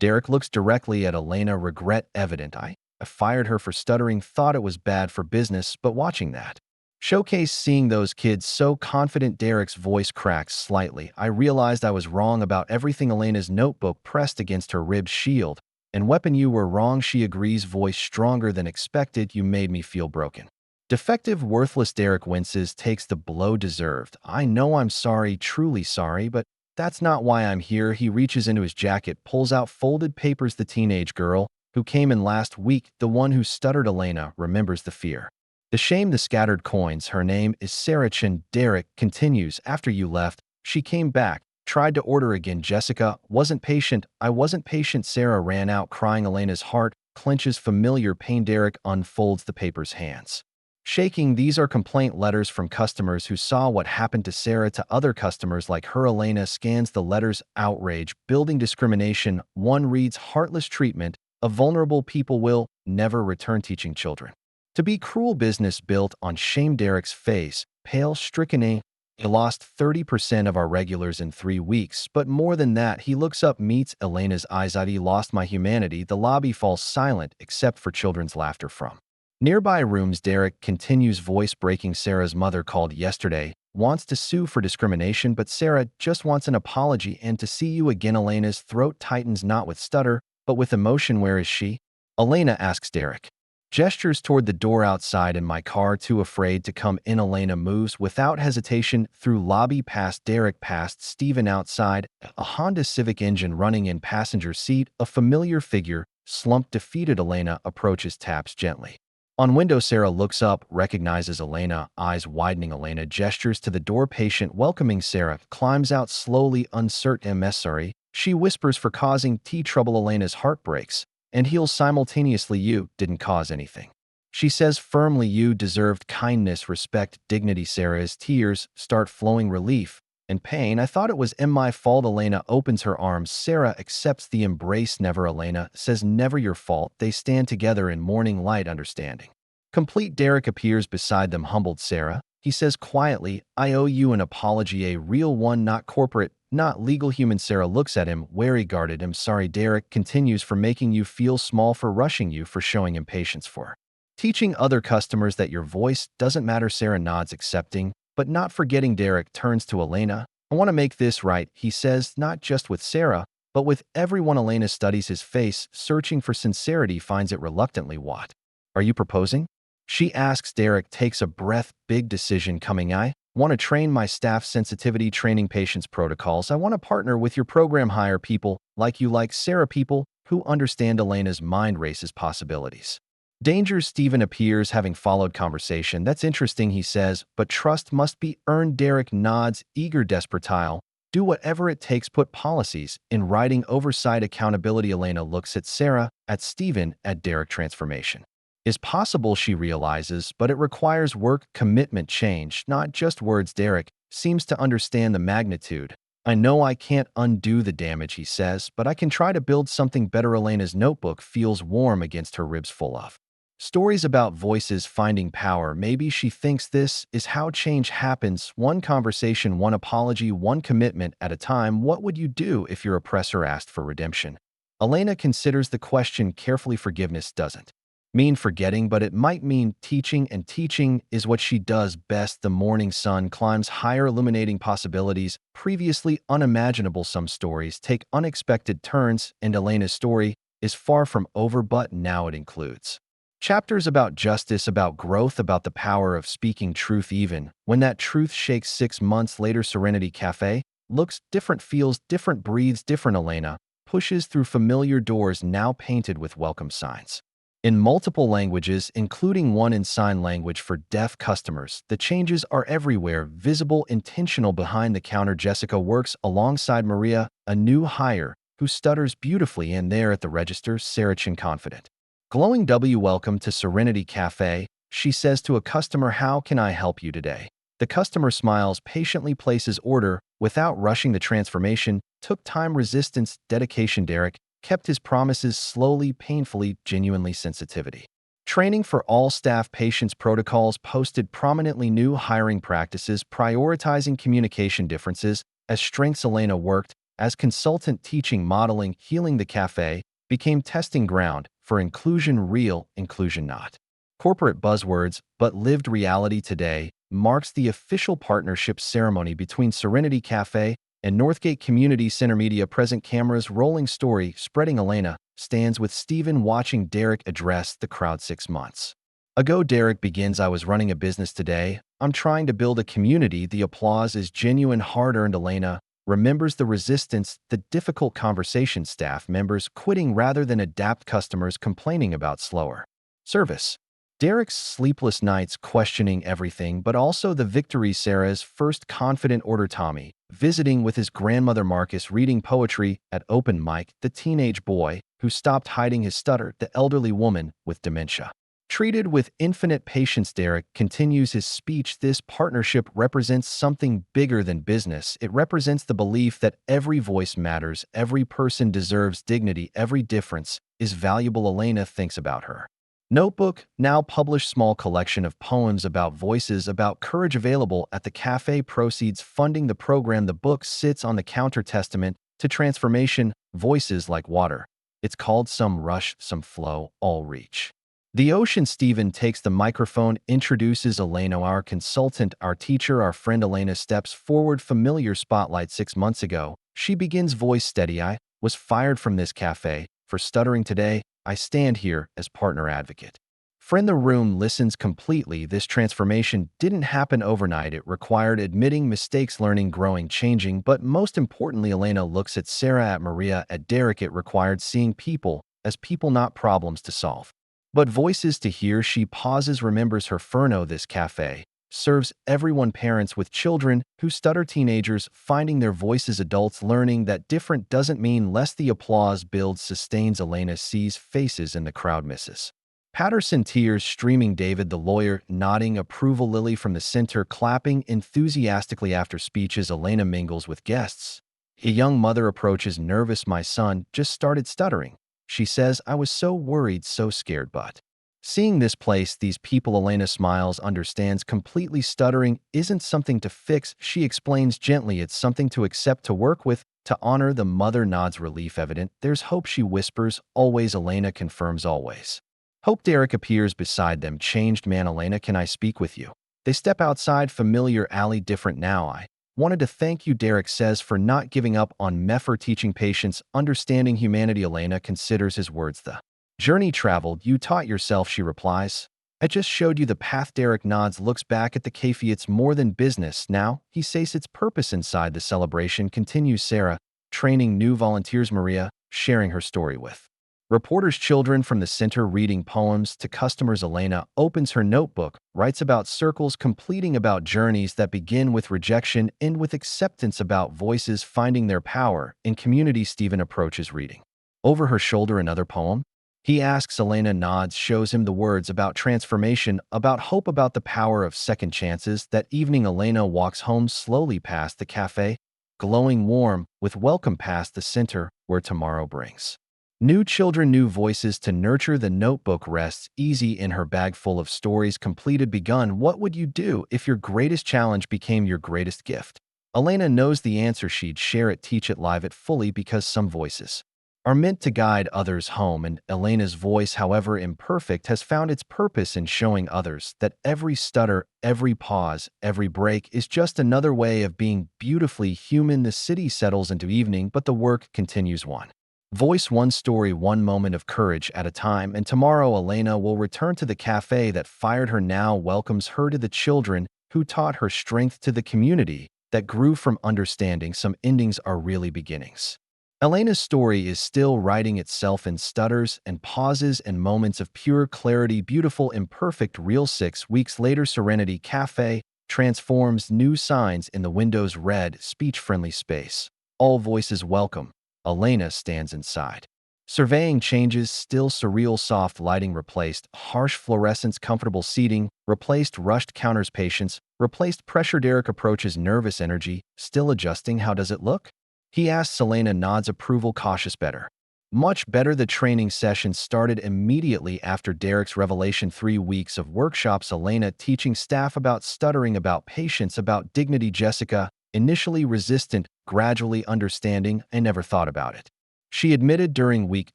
Derek looks directly at Elena, regret evident. I fired her for stuttering, thought it was bad for business, but watching that showcase, seeing those kids so confident. Derek's voice cracks slightly. I realized I was wrong about everything. Elena's notebook pressed against her ribs, shield and weapon. You were wrong, she agrees, voice stronger than expected. You made me feel broken, defective, worthless. Derek winces, takes the blow deserved. I know, I'm sorry, truly sorry, but that's not why I'm here. He reaches into his jacket, pulls out folded papers. The teenage girl who came in last week, the one who stuttered. Elena remembers the fear, the shame, the scattered coins. Her name is Sarah Chin. Derek continues, after you left, she came back, tried to order again. Jessica wasn't patient. I wasn't patient. Sarah ran out crying. Elena's heart clenches, familiar pain. Derek unfolds the papers, hands shaking. These are complaint letters from customers who saw what happened to Sarah to other customers like her. Elena scans the letters, outrage, building discrimination. One reads, heartless treatment of vulnerable people will never return, teaching children to be cruel, business built on shame. Derek's face pale, stricken. We lost 30% of our regulars in 3 weeks, but more than that. He looks up, meets Elena's eyes. I lost my humanity. The lobby falls silent except for children's laughter from Nearby rooms, Derek continues voice breaking. Sarah's mother called yesterday, wants to sue for discrimination, but Sarah just wants an apology and to see you again. Elena's throat tightens, not with stutter, but with emotion. Where is she? Elena asks Derek. Gestures toward the door outside. In my car, too afraid to come in. Elena moves without hesitation through lobby, past Derek, past Steven outside, a Honda Civic engine running in passenger seat, a familiar figure, slumped defeated. Elena approaches, taps gently. On window, Sarah looks up, recognizes Elena, eyes widening. Elena gestures to the door, patient, welcoming. Sarah climbs out slowly, uncertain. Sorry, she whispers, for causing tea trouble. Elena's heart breaks and heals simultaneously. You didn't cause anything, she says firmly. You deserved kindness, respect, dignity. Sarah's tears start flowing, relief and pain. I thought it was my fault. Elena opens her arms. Sarah accepts the embrace. Never, Elena says, never your fault. They stand together in morning light, understanding complete. Derek appears beside them, humbled. Sarah, he says quietly, I owe you an apology, a real one, not corporate, not legal. Human. Sarah looks at him, wary, guarded. I'm sorry, Derek continues, for making you feel small, for rushing you, for showing impatience, for teaching other customers that your voice doesn't matter. Sarah nods, accepting, but not forgetting. Derek turns to Elena. I want to make this right, he says, not just with Sarah, but with everyone. Elena studies his face, searching for sincerity, finds it reluctantly. What are you proposing? She asks. Derek takes a breath. Big decision coming. I want to train my staff, sensitivity training, patients protocols. I want to partner with your program, hire people like you, like Sarah, people who understand. Elena's mind races possibilities. Danger. Steven appears, having followed conversation. That's interesting, he says, but trust must be earned. Derek nods, eager, desperatile. Do whatever it takes, put policies in writing, oversight, accountability. Elena looks at Sarah, at Steven, at Derek. Transformation is possible, she realizes, but it requires work, commitment, change, not just words. Derek seems to understand the magnitude. I know I can't undo the damage, he says, but I can try to build something better. Elena's notebook feels warm against her ribs, full of stories about voices finding power. Maybe she thinks this is how change happens, one conversation, one apology, one commitment at a time. What would you do if your oppressor asked for redemption? Elena considers the question carefully. Forgiveness doesn't mean forgetting, but it might mean teaching, and teaching is what she does best. The morning sun climbs higher, illuminating possibilities previously unimaginable. Some stories take unexpected turns, and Elena's story is far from over, but now it includes chapters about justice, about growth, about the power of speaking truth even when that truth shakes. 6 months later, Serenity Cafe looks different, feels different, breathes different. Elena pushes through familiar doors, now painted with welcome signs in multiple languages, including one in sign language for deaf customers. The changes are everywhere, visible, intentional. Behind the counter, Jessica works alongside Maria, a new hire who stutters beautifully, and there at the register, Sarah Chin, confident, glowing. Welcome to Serenity Cafe, she says to a customer. How can I help you today? The customer smiles, patiently places order without rushing. The transformation took time, resistance, dedication. Derek kept his promises, slowly, painfully, genuinely. Sensitivity training for all staff, patients protocols posted prominently, new hiring practices, prioritizing communication differences as strengths. Elena worked as consultant, teaching, modeling, healing. The cafe became testing ground for inclusion, real inclusion, not corporate buzzwords, but lived reality. Today marks the official partnership ceremony between Serenity Cafe and Northgate Community Center. Media present, cameras rolling, story spreading. Elena stands with Steven, watching Derek address the crowd. 6 months ago, Derek begins. I was running a business today. I'm trying to build a community. The applause is genuine, hard-earned. Elena remembers the resistance, the difficult conversation, staff members quitting rather than adapt, customers complaining about slower service. Derek's sleepless nights, questioning everything, but also the victory. Sarah's first confident order. Tommy visiting with his grandmother. Marcus reading poetry at open mic. The teenage boy who stopped hiding his stutter. The elderly woman with dementia treated with infinite patience. Derek continues his speech. This partnership represents something bigger than business. It represents the belief that every voice matters, every person deserves dignity, every difference is valuable. Elena thinks about her notebook, now published small collection of poems about voices, about courage, available at the cafe, proceeds funding the program. The book sits on the counter, testament to transformation, voices like water. It's called Some Rush, Some Flow, All Reach. The ocean Stephen takes the microphone, introduces Elena, our consultant, our teacher, our friend. Elena steps forward, familiar spotlight 6 months ago. She begins, voice steady. I was fired from this cafe for stuttering today. I stand here as partner advocate. Friend, the room listens completely. This transformation didn't happen overnight. It required admitting mistakes, learning, growing, changing. But most importantly, Elena looks at Sarah, at Maria, at Derek. It required seeing people as people, not problems to solve, but voices to hear. She pauses, remembers her Furno. This cafe serves everyone, parents with children who stutter, teenagers finding their voices, adults learning that different doesn't mean less. The applause builds, sustains. Elena sees faces and the crowd misses. Patterson, tears streaming. David, the lawyer, nodding approval. Lily from the center, clapping enthusiastically. After speeches, Elena mingles with guests. A young mother approaches, nervous. My son just started stuttering. She says, I was so worried, so scared, but seeing this place, these people. Elena smiles, understands completely. Stuttering isn't something to fix, she explains gently. It's something to accept, to work with, to honor. The mother nods, relief evident. There's hope, she whispers. Always. Elena confirms, always. Hope. Derek appears beside them. Changed man. Elena, can I speak with you? They step outside, familiar alley, different now. I wanted to thank you, Derek says, for not giving up on me, for teaching patience, understanding humanity. Elena considers his words. The journey traveled, you taught yourself, she replies. I just showed you the path. Derek nods, looks back at the cafe. It's more than business now, he says. Its purpose. Inside the celebration continues. Sarah, training new volunteers. Maria, sharing her story with reporters. Children from the center reading poems to customers. Elena opens her notebook, writes about circles completing, about journeys that begin with rejection, end with acceptance, about voices finding their power in community. Stephen approaches, reading over her shoulder another poem. He asks. Elena nods, shows him the words, about transformation, about hope, about the power of second chances. That evening, Elena walks home slowly past the cafe, glowing warm with welcome, past the center where tomorrow brings new children, new voices to nurture. The notebook rests easy in her bag, full of stories completed, begun. What would you do if your greatest challenge became your greatest gift? Elena knows the answer. She'd share it, teach it, live it fully, because some voices are meant to guide others home, and Elena's voice, however imperfect, has found its purpose in showing others that every stutter, every pause, every break is just another way of being beautifully human. The city settles into evening, but the work continues, one voice, one story, one moment of courage at a time. And tomorrow, Elena will return to the cafe that fired her, now welcomes her, to the children who taught her, strength, to the community that grew from understanding. Some endings are really beginnings. Elena's story is still writing itself in stutters and pauses and moments of pure clarity, beautiful, imperfect, real. 6 weeks later, Serenity Cafe transforms, new signs in the windows read, speech-friendly space. All voices welcome. Elena stands inside, surveying changes, still surreal. Soft lighting replaced harsh fluorescence, comfortable seating replaced rushed counters, patience replaced pressure. Derek approaches, nervous, energy still adjusting. How does it look? He asks. Elena nods approval, cautious. Better. Much better. The training session started immediately after Derek's revelation. 3 weeks of workshops, Elena teaching staff about stuttering, about patience, about dignity. Jessica, initially resistant, gradually understanding. I never thought about it, she admitted during week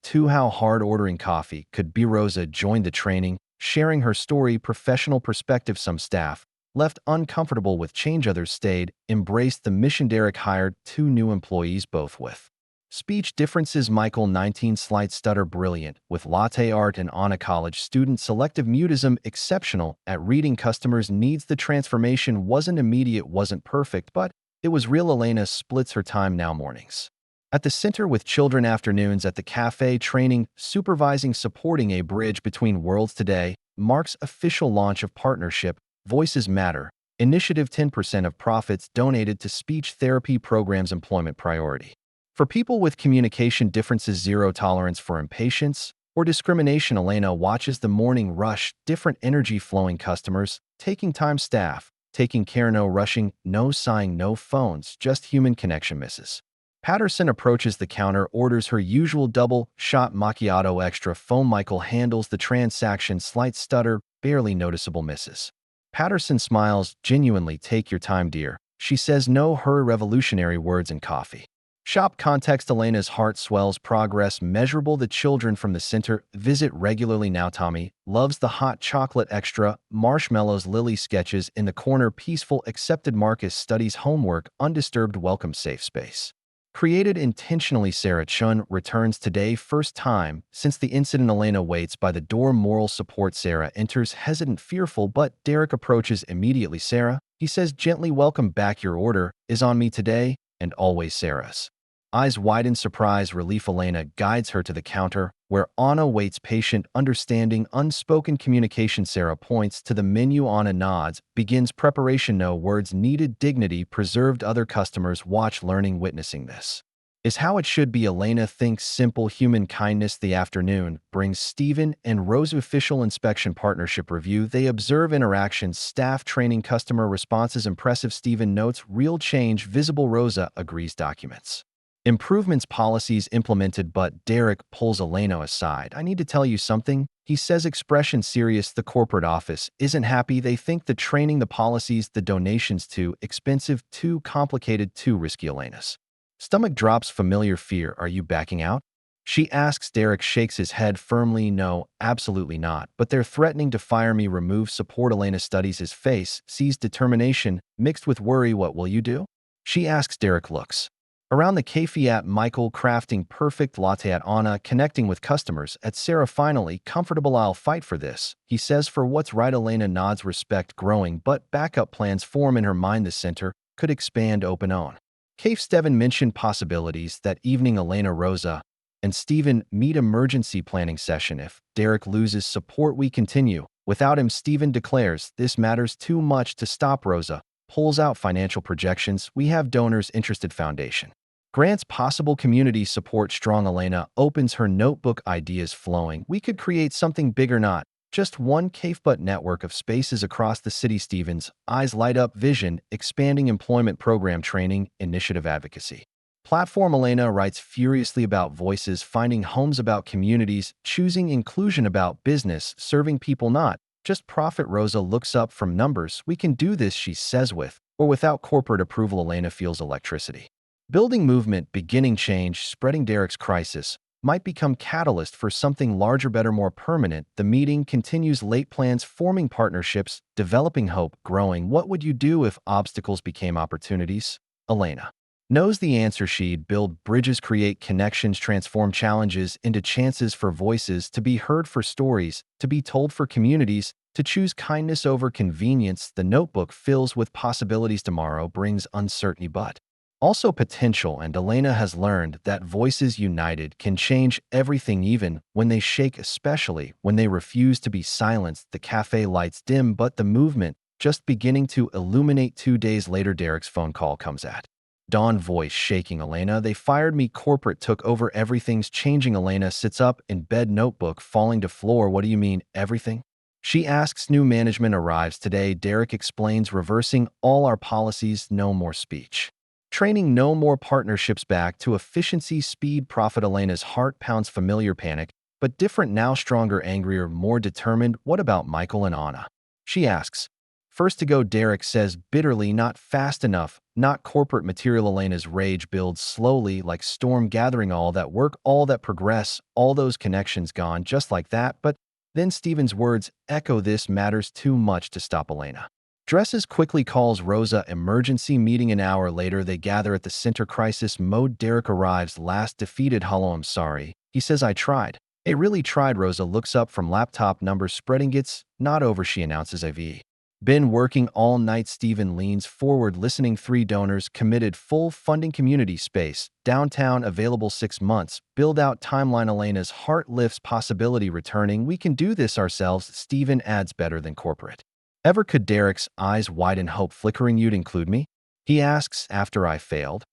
2, how hard ordering coffee could be. Rosa joined the training, sharing her story, professional perspective. Some staff left uncomfortable with change, others stayed, embraced the mission. Derek hired 2 new employees, both with speech differences. Michael, 19, slight stutter, brilliant with latte art, and Anna, college student, selective mutism, exceptional at reading customers' needs. The transformation wasn't immediate, wasn't perfect, but it was real. Elena splits her time now, mornings at the center with children, afternoons at the cafe, training, supervising, supporting. A bridge between worlds. Today marks official launch of partnership Voices Matter initiative. 10% of profits donated to speech therapy programs. Employment priority for people with communication differences. Zero tolerance for impatience or discrimination. Elena watches the morning rush, different energy flowing, customers taking time, staff taking care, no rushing, no sighing, no phones, just human connection. Mrs. Patterson approaches the counter, orders her usual double shot macchiato, extra foam. Michael handles the transaction, slight stutter, barely noticeable. Mrs. Patterson smiles, genuinely. Take your time, dear, she says, no hurry. Revolutionary words in coffee Shop context. Elena's heart swells. Progress measurable. The children from the center visit regularly now. Tommy loves the hot chocolate extra marshmallows. Lily sketches in the corner. Peaceful accepted. Marcus studies homework. Undisturbed. Welcome safe space. Created intentionally. Sarah Chun returns today. First time since the incident. Elena waits by the door. Moral support. Sarah enters hesitant, fearful, but Derek approaches immediately. Sarah, he says gently, welcome back. Your order is on me today and always. Sarah's eyes widen. Surprise, relief. Elena guides her to the counter, where Anna waits, patient, understanding, unspoken communication. Sarah points to the menu. Anna nods, begins preparation. No words needed. Dignity preserved. Other customers watch, learning, witnessing this is how it should be. Elena thinks simple human kindness. The afternoon brings Stephen and Rose official inspection partnership review. They observe interactions, staff training, customer responses. Impressive. Stephen notes real change visible. Rosa agrees. Documents improvements, policies implemented, but Derek pulls Elena aside. I need to tell you something, he says, expression serious. The corporate office isn't happy. They think the training, the policies, the donations too expensive, too complicated, too risky. Elena's stomach drops. Familiar fear. Are you backing out? She asks. Derek shakes his head firmly. No, absolutely not. But they're threatening to fire me. Remove support. Elena studies his face, sees determination mixed with worry. What will you do? She asks. Derek looks around the cafe at Michael, crafting perfect latte, at Anna, connecting with customers, at Sarah, finally comfortable. I'll fight for this, he says, for what's right. Elena nods, respect growing, but backup plans form in her mind. The center could expand, open own cafe. Steven mentioned possibilities that evening. Elena, Rosa, and Stephen meet. Emergency planning session. If Derek loses support, we continue. Without him, Stephen declares, this matters too much to stop. Rosa pulls out financial projections. We have donors interested. Foundation grants possible. Community support strong. Elena opens her notebook, ideas flowing. We could create something bigger, not just one cave but network of spaces across the city. Stephen's eyes light up. Vision expanding. Employment program, training, initiative, advocacy platform. Elena writes furiously about voices, finding homes, about communities, choosing inclusion, about business, serving people, not just profit. Rosa looks up from numbers. We can do this, she says, with or without corporate approval. Elena feels electricity building, movement beginning, change spreading. Derek's crisis might become catalyst for something larger, better, more permanent. The meeting continues. Late plans forming, partnerships developing, hope growing. What would you do if obstacles became opportunities? Elena knows the answer. She'd build bridges, create connections, transform challenges into chances for voices to be heard, for stories to be told, for communities to choose kindness over convenience. The notebook fills with possibilities. Tomorrow brings uncertainty, but also potential, and Elena has learned that voices united can change everything, even when they shake, especially when they refuse to be silenced. The cafe lights dim, but the movement just beginning to illuminate. 2 days later, Derek's phone call comes at dawn, voice shaking. Elena, they fired me. Corporate took over. Everything's changing. Elena sits up in bed, notebook falling to floor. What do you mean, everything? She asks. New management arrives today. Derek explains, reversing all our policies. No more speech training, no more partnerships, back to efficiency, speed, profit. Elena's heart pounds. Familiar panic, but different now, stronger, angrier, more determined. What about Michael and Anna? She asks. First to go, Derek says bitterly, not fast enough, not corporate material. Elena's rage builds slowly, like storm gathering. All that work, all that progress, all those connections gone just like that. But then Stephen's words echo, this matters too much to stop. Elena dresses quickly, calls Rosa, emergency meeting. An hour later, they gather at the center, crisis mode. Derek arrives last, defeated. Hello, I'm sorry, he says, I tried. I really tried. Rosa looks up from laptop, numbers spreading. It's not over, she announces. I've been working all night. Stephen leans forward, listening. 3 donors committed, full funding, community space downtown available 6 months, build out timeline. Elena's heart lifts, possibility returning. We can do this ourselves. Stephen adds, better than corporate ever could. Derek's eyes widen, hope flickering. You'd include me? He asks. After I failed?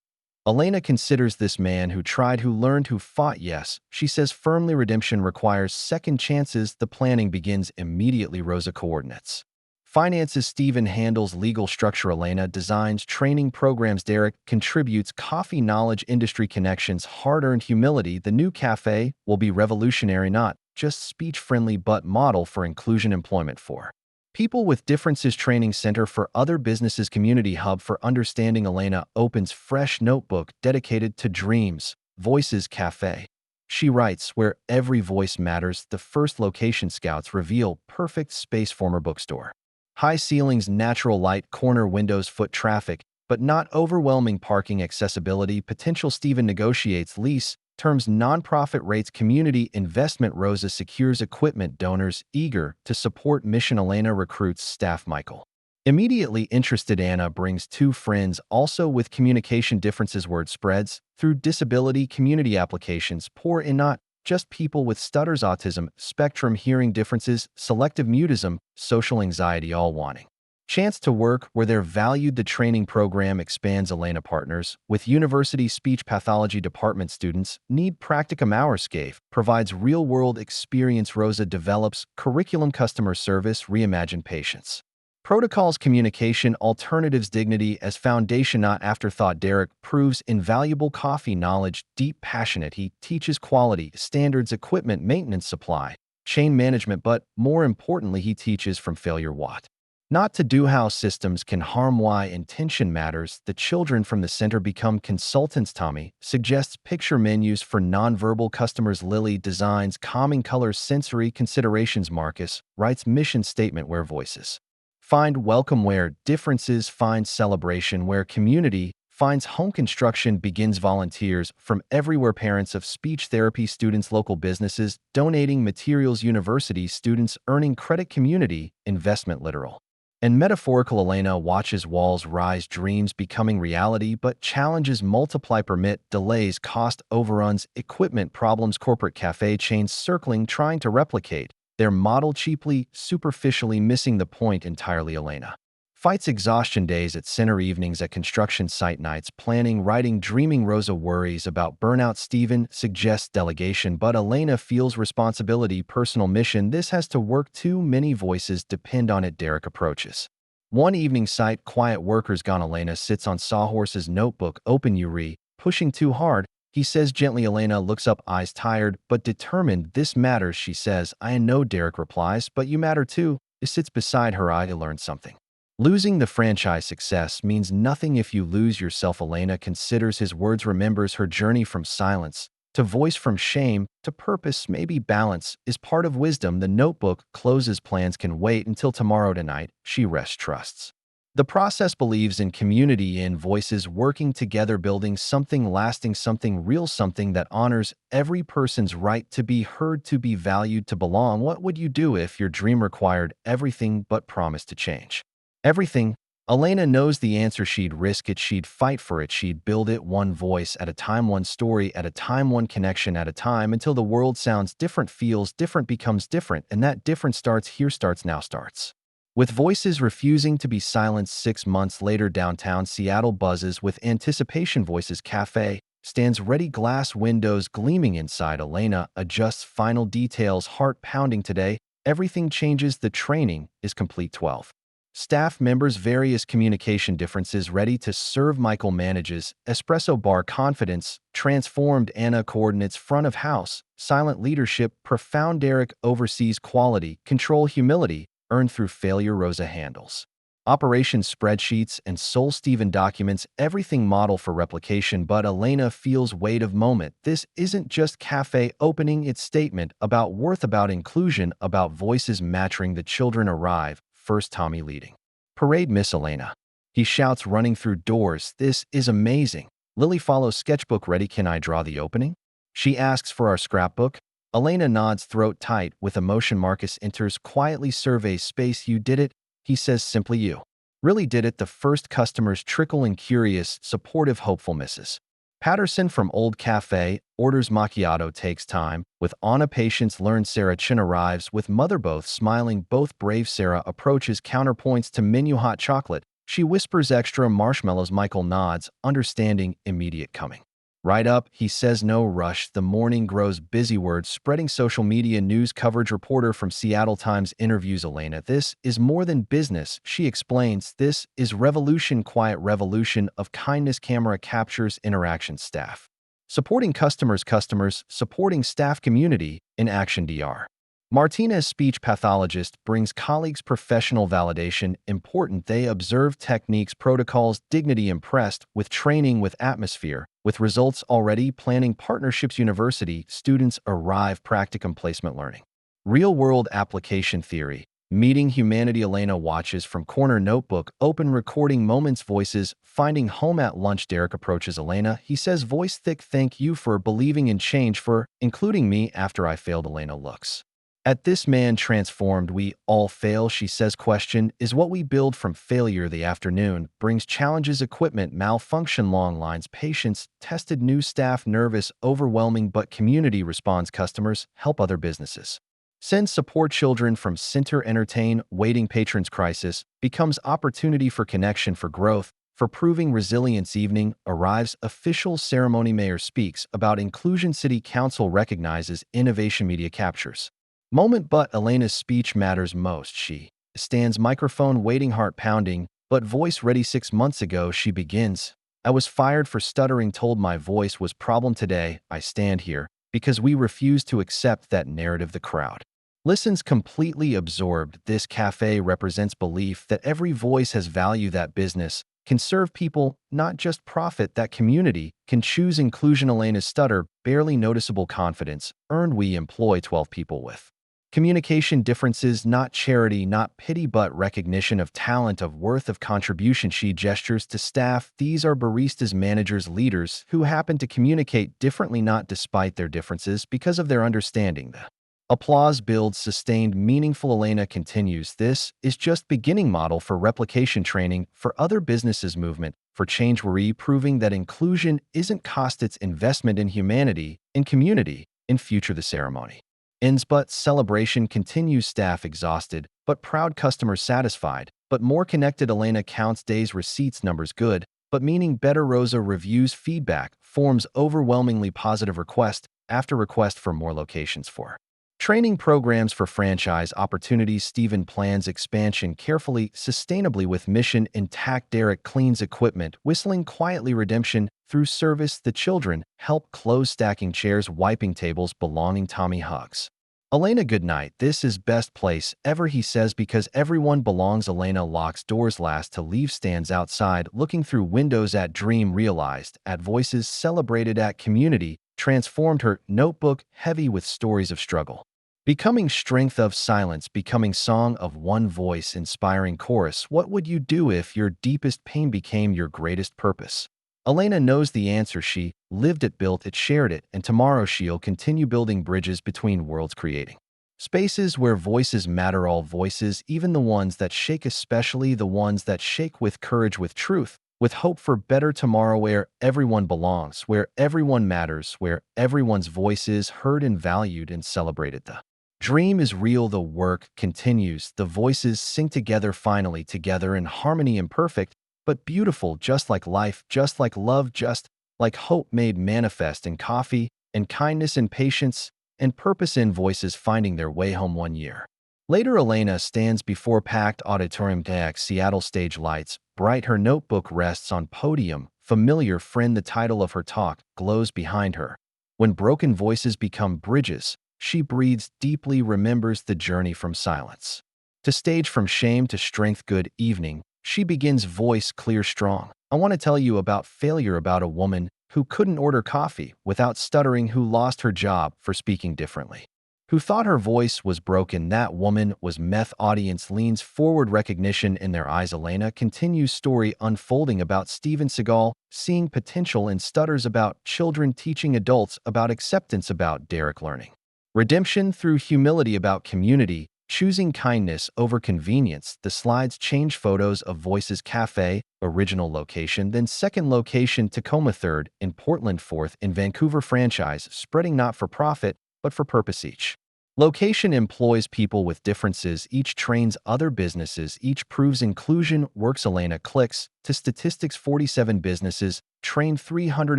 Elena considers. This man who tried, who learned, who fought. Yes, she says firmly. Redemption requires second chances. The planning begins immediately. Rosa coordinates finances. Stephen handles legal structure. Elena designs training programs. Derek contributes coffee knowledge, industry connections, hard-earned humility. The new cafe will be revolutionary, not just speech-friendly, but model for inclusion. Employment for People with Differences Training Center for Other Businesses Community Hub for Understanding Elena opens fresh notebook dedicated to Dreams, Voices Cafe. She writes, where every voice matters, the first location scouts reveal perfect space former bookstore. High ceilings, natural light, corner windows, foot traffic, but not overwhelming parking accessibility. Potential Stephen negotiates lease terms, nonprofit rates, community investment. Rosa secures equipment, donors eager to support mission. Elena recruits staff. Michael, immediately interested. Anna brings two friends also with communication differences. Word spreads through disability community applications pour in not just people with stutters, autism spectrum, hearing differences, selective mutism, social anxiety, all wanting chance to work where they're valued. The training program expands. Elena partners with university speech pathology department. Students need practicum hours. SCAFE provides real-world experience. Rosa develops curriculum, customer service, reimagine patients protocols, communication alternatives, dignity as foundation, not afterthought. Derek proves invaluable coffee knowledge, deep, passionate. He teaches quality standards, equipment maintenance, supply chain management, but more importantly, he teaches from failure what not to do, how systems can harm, why intention matters. The children from the center become consultants. Tommy suggests picture menus for nonverbal customers. Lily designs calming colors, sensory considerations. Marcus writes mission statement, where voices find welcome, where differences find celebration, where community finds home. Construction begins. Volunteers from everywhere, parents of speech therapy students, local businesses donating materials, university students earning credit, community investment. Literal and metaphorical. Elena watches walls rise, dreams becoming reality, but challenges multiply. Permit delays, cost overruns, equipment problems, corporate cafe chains circling, trying to replicate their model cheaply, superficially, missing the point entirely. Elena fights exhaustion, days at center, evenings at construction site, nights planning, writing, dreaming. Rosa worries about burnout. Stephen suggests delegation, but Elena feels responsibility, personal mission. This has to work. Too many voices depend on it. Derek approaches one evening site, quiet workers gone. Elena sits on Sawhorse's notebook open. Yuri pushing too hard, he says gently. Elena looks up, eyes tired but determined. This matters, she says. I know, Derek replies, but you matter too. He sits beside her. I learned something. Losing the franchise success means nothing if you lose yourself. Elena considers his words, remembers her journey from silence to voice, from shame to purpose. Maybe balance is part of wisdom. The notebook closes. Plans can wait until tomorrow. Tonight, she rests, trusts the process, believes in community, in voices working together, building something lasting, something real, something that honors every person's right to be heard, to be valued, to belong. What would you do if your dream required everything but promise to change everything? Elena knows the answer. She'd risk it, she'd fight for it, she'd build it one voice at a time, one story at a time, one connection at a time, until the world sounds different, feels different, becomes different, and that difference starts here, starts now, starts with voices refusing to be silenced. 6 months later, downtown Seattle buzzes with anticipation. Voices Cafe stands ready, glass windows gleaming inside. Elena adjusts final details, heart pounding. Today, everything changes. The training is complete. 12 staff members, various communication differences, ready to serve. Michael manages espresso bar, confidence transformed. Anna coordinates front of house, silent leadership, profound. Derek oversees quality control, humility earned through failure. Rosa handles operations, spreadsheets, and soul. Stephen documents everything, model for replication. But Elena feels weight of moment. This isn't just cafe opening, it's statement about worth, about inclusion, about voices mattering. The children arrive. First, Tommy leading parade. Miss Elena, he shouts, running through doors. This is amazing. Lily follows, sketchbook ready. Can I draw the opening? She asks for our scrapbook. Elena nods, throat tight with emotion. Marcus enters, quietly surveys space. You did it, he says simply. You really did it. The first customers trickle in, curious, supportive, hopeful. Mrs. Patterson from Old Cafe orders macchiato, takes time. With Anna patience learned. Sarah Chin arrives with mother, both smiling, both brave. Sarah approaches, counterpoints to menu, hot chocolate. She whispers extra marshmallows. Michael nods, understanding, immediate coming. Right up, he says, no rush. The morning grows busy, word spreading, social media news coverage. Reporter from Seattle Times interviews Elena. This is more than business, she explains. This is revolution, quiet revolution of kindness. Camera captures interaction. Staff supporting customers, customers supporting staff, community in action. Dr. Martinez, speech pathologist, brings colleagues professional validation. Important, they observe techniques, protocols, dignity, impressed with training, with atmosphere, with results already, planning partnerships. University students arrive, practicum placement learning. Real-world application theory. Meeting humanity. Elena watches from corner, notebook open, recording moments, voices. Finding home at lunch. Derek approaches Elena. He says, voice thick, thank you for believing in change, for including me after I failed. Elena looks at this man transformed. We all fail, she says. Question, is what we build from failure. The afternoon brings challenges, equipment malfunction, long lines, patience tested, new staff nervous, overwhelming, but community responds. Customers help other businesses send support, children from center entertain, waiting patrons. Crisis becomes opportunity for connection, for growth, for proving resilience. Evening arrives, official ceremony. Mayor speaks about inclusion. City council recognizes innovation. Media captures moment, but Elena's speech matters most. She stands, microphone waiting, heart pounding, but voice ready. 6 months ago, she begins. I was fired for stuttering, told my voice was problem. Today, I stand here because we refuse to accept that narrative. The crowd listens, completely absorbed. This cafe represents belief that every voice has value, that business can serve people, not just profit, that community can choose inclusion. Elena's stutter, barely noticeable confidence, earned. We employ 12 people with communication differences, not charity, not pity, but recognition of talent, of worth, of contribution. She gestures to staff. These are baristas, managers, leaders who happen to communicate differently, not despite their differences, because of their understanding. The applause builds, sustained, meaningful. Elena continues, this is just beginning. Model for replication, training for other businesses, movement for change. We're proving that inclusion isn't cost, it's investment in humanity, in community, in future. The ceremony ends, but celebration continues. Staff exhausted, but proud. Customers satisfied, but more connected. Elena counts days, receipts, numbers good, but meaning better. Rosa reviews feedback, forms overwhelmingly positive. Request after request for more locations, for training programs, for franchise opportunities. Stephen plans expansion carefully, sustainably, with mission intact. Derek cleans equipment, whistling quietly. Redemption through service. The children help close, stacking chairs, wiping tables, belonging. Tommy hugs Elena goodnight. This is best place ever, he says, because everyone belongs. Elena locks doors, last to leave, stands outside, looking through windows at dream realized, at voices celebrated, at community transformed. Her notebook heavy with stories of struggle, becoming strength of silence, becoming song of one voice, inspiring chorus. What would you do if your deepest pain became your greatest purpose? Elena knows the answer. She lived it, built it, shared it, and tomorrow she'll continue building bridges between worlds, creating spaces where voices matter, all voices, even the ones that shake, especially the ones that shake with courage, with truth, with hope for better tomorrow, where everyone belongs, where everyone matters, where everyone's voice is heard and valued and celebrated. The dream is real, the work continues, the voices sing together, finally together in harmony, imperfect, but beautiful, just like life, just like love, just like hope made manifest in coffee, and kindness, and patience, and purpose, in voices finding their way home. 1 year later, Elena stands before packed auditorium deck, Seattle stage lights bright, her notebook rests on podium, familiar friend. The title of her talk glows behind her. When broken voices become bridges, she breathes deeply, remembers the journey from silence to stage, from shame to strength. Good evening. She begins, voice clear, strong. I want to tell you about failure, about a woman who couldn't order coffee without stuttering, who lost her job for speaking differently, who thought her voice was broken. That woman was meth. Audience leans forward, recognition in their eyes. Elena continues, story unfolding, about Steven Seagal seeing potential in stutters, about children teaching adults, about acceptance, about Derek learning redemption through humility, about community choosing kindness over convenience. The slides change, photos of Voices Cafe, original location, then second location, Tacoma, third in Portland, fourth in Vancouver. Franchise spreading, not for profit, but for purpose. Each location employs people with differences, each trains other businesses, each proves inclusion works. Elena clicks to statistics, 47 businesses, trained 300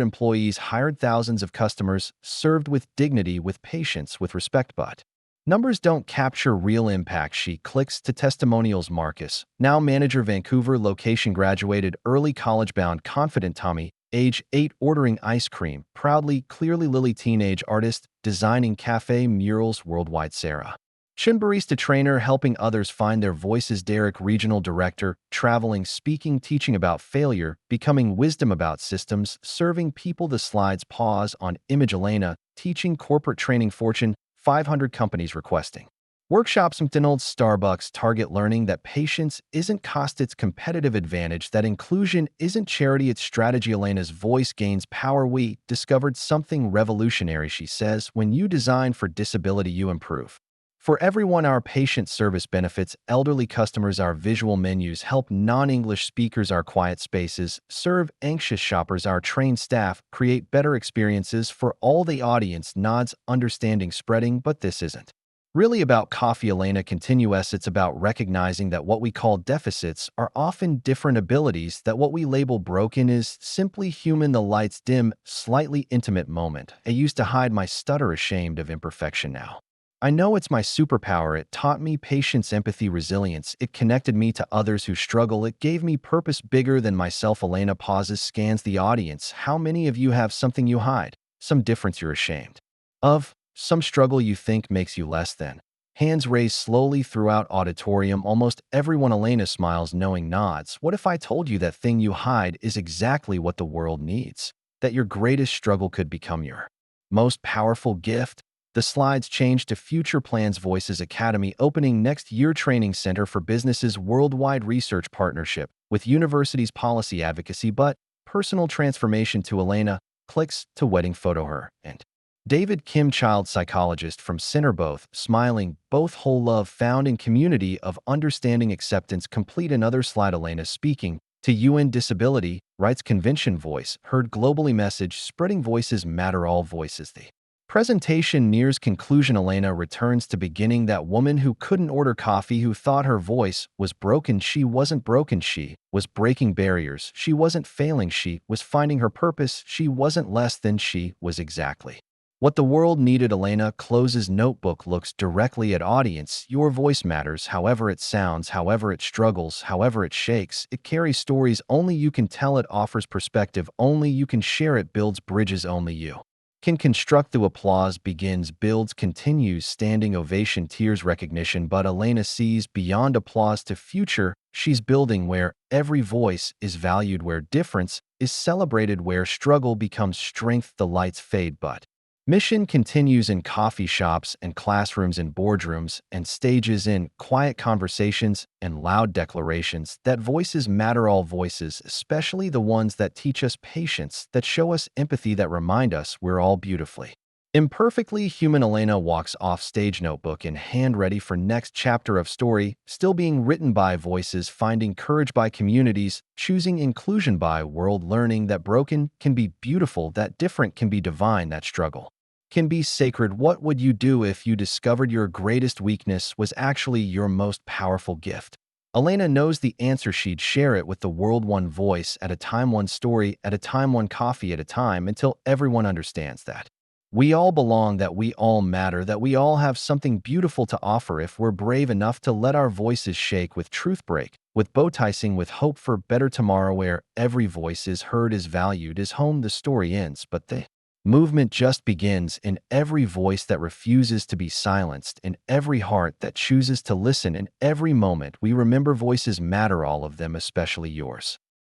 employees, hired thousands of customers, served with dignity, with patience, with respect, but numbers don't capture real impact. She clicks to testimonials. Marcus, now manager, Vancouver location, graduated early, college bound, confident. Tommy, age 8, ordering ice cream, proudly, clearly. Lily, teenage artist, designing cafe murals worldwide. Sarah, Chin Barista trainer helping others find their voices. Derek regional director, traveling, speaking, teaching about failure, becoming wisdom about systems, serving people. The slides pause on image. Elena, teaching corporate training. Fortune 500 companies requesting workshops. McDonald's, Starbucks, Target learning that patience isn't cost, it's competitive advantage, that inclusion isn't charity, it's strategy. Elena's voice gains power. We discovered something revolutionary, she says. When you design for disability, you improve. For everyone, our patient service benefits elderly customers, our visual menus help non-English speakers, our quiet spaces serve anxious shoppers, our trained staff create better experiences for all. The audience nods, understanding spreading. But this isn't really about coffee, Elena continues. It's about recognizing that what we call deficits are often different abilities, that what we label broken is simply human. The lights dim, slightly intimate moment. I used to hide my stutter, ashamed of imperfection. Now I know it's my superpower. It taught me patience, empathy, resilience. It connected me to others who struggle. It gave me purpose bigger than myself. Elena pauses, scans the audience. How many of you have something you hide? Some difference you're ashamed of? Some struggle you think makes you less than? Hands raised slowly throughout auditorium. Almost everyone. Elena smiles, knowing nods. What if I told you that thing you hide is exactly what the world needs? That your greatest struggle could become your most powerful gift? The slides change to future plans. Voices Academy opening next year. Training Center for Businesses. Worldwide research partnership with universities. Policy advocacy but personal transformation. To Elena, clicks to wedding photo. Her and David Kim, child psychologist from Center, both smiling, both whole. Love found in community of understanding, acceptance complete. Another slide. Elena speaking to UN Disability Rights Convention. Voice heard globally. Message spreading. Voices matter, all voices. The presentation nears conclusion. Elena returns to beginning. That woman who couldn't order coffee, who thought her voice was broken. She wasn't broken. She was breaking barriers. She wasn't failing. She was finding her purpose. She wasn't less than. She was exactly what the world needed. Elena closes notebook, looks directly at audience. Your voice matters, however it sounds, however it struggles, however it shakes. It carries stories only you can tell. It offers perspective only you can share. It builds bridges only you can construct. The applause begins, builds, continues, standing ovation, tears, recognition. But Elena sees beyond applause to future. She's building where every voice is valued, where difference is celebrated, where struggle becomes strength. The lights fade, but mission continues in coffee shops and classrooms, in boardrooms and stages, in quiet conversations and loud declarations, that voices matter, all voices, especially the ones that teach us patience, that show us empathy, that remind us we're all beautifully imperfectly human. Elena walks off stage, notebook in hand, ready for next chapter of story, still being written by voices, finding courage by communities, choosing inclusion by world, learning that broken can be beautiful, that different can be divine, that struggle can be sacred. What would you do if you discovered your greatest weakness was actually your most powerful gift? Elena knows the answer. She'd share it with the world, one voice at a time, one story at a time, one coffee at a time, until everyone understands that we all belong, that we all matter, that we all have something beautiful to offer if we're brave enough to let our voices shake, with truth break, with bowtising, with hope for better tomorrow. Where every voice is heard, is valued, is home. The story ends, but the movement just begins. In every voice that refuses to be silenced, in every heart that chooses to listen, in every moment we remember voices matter, all of them, especially yours.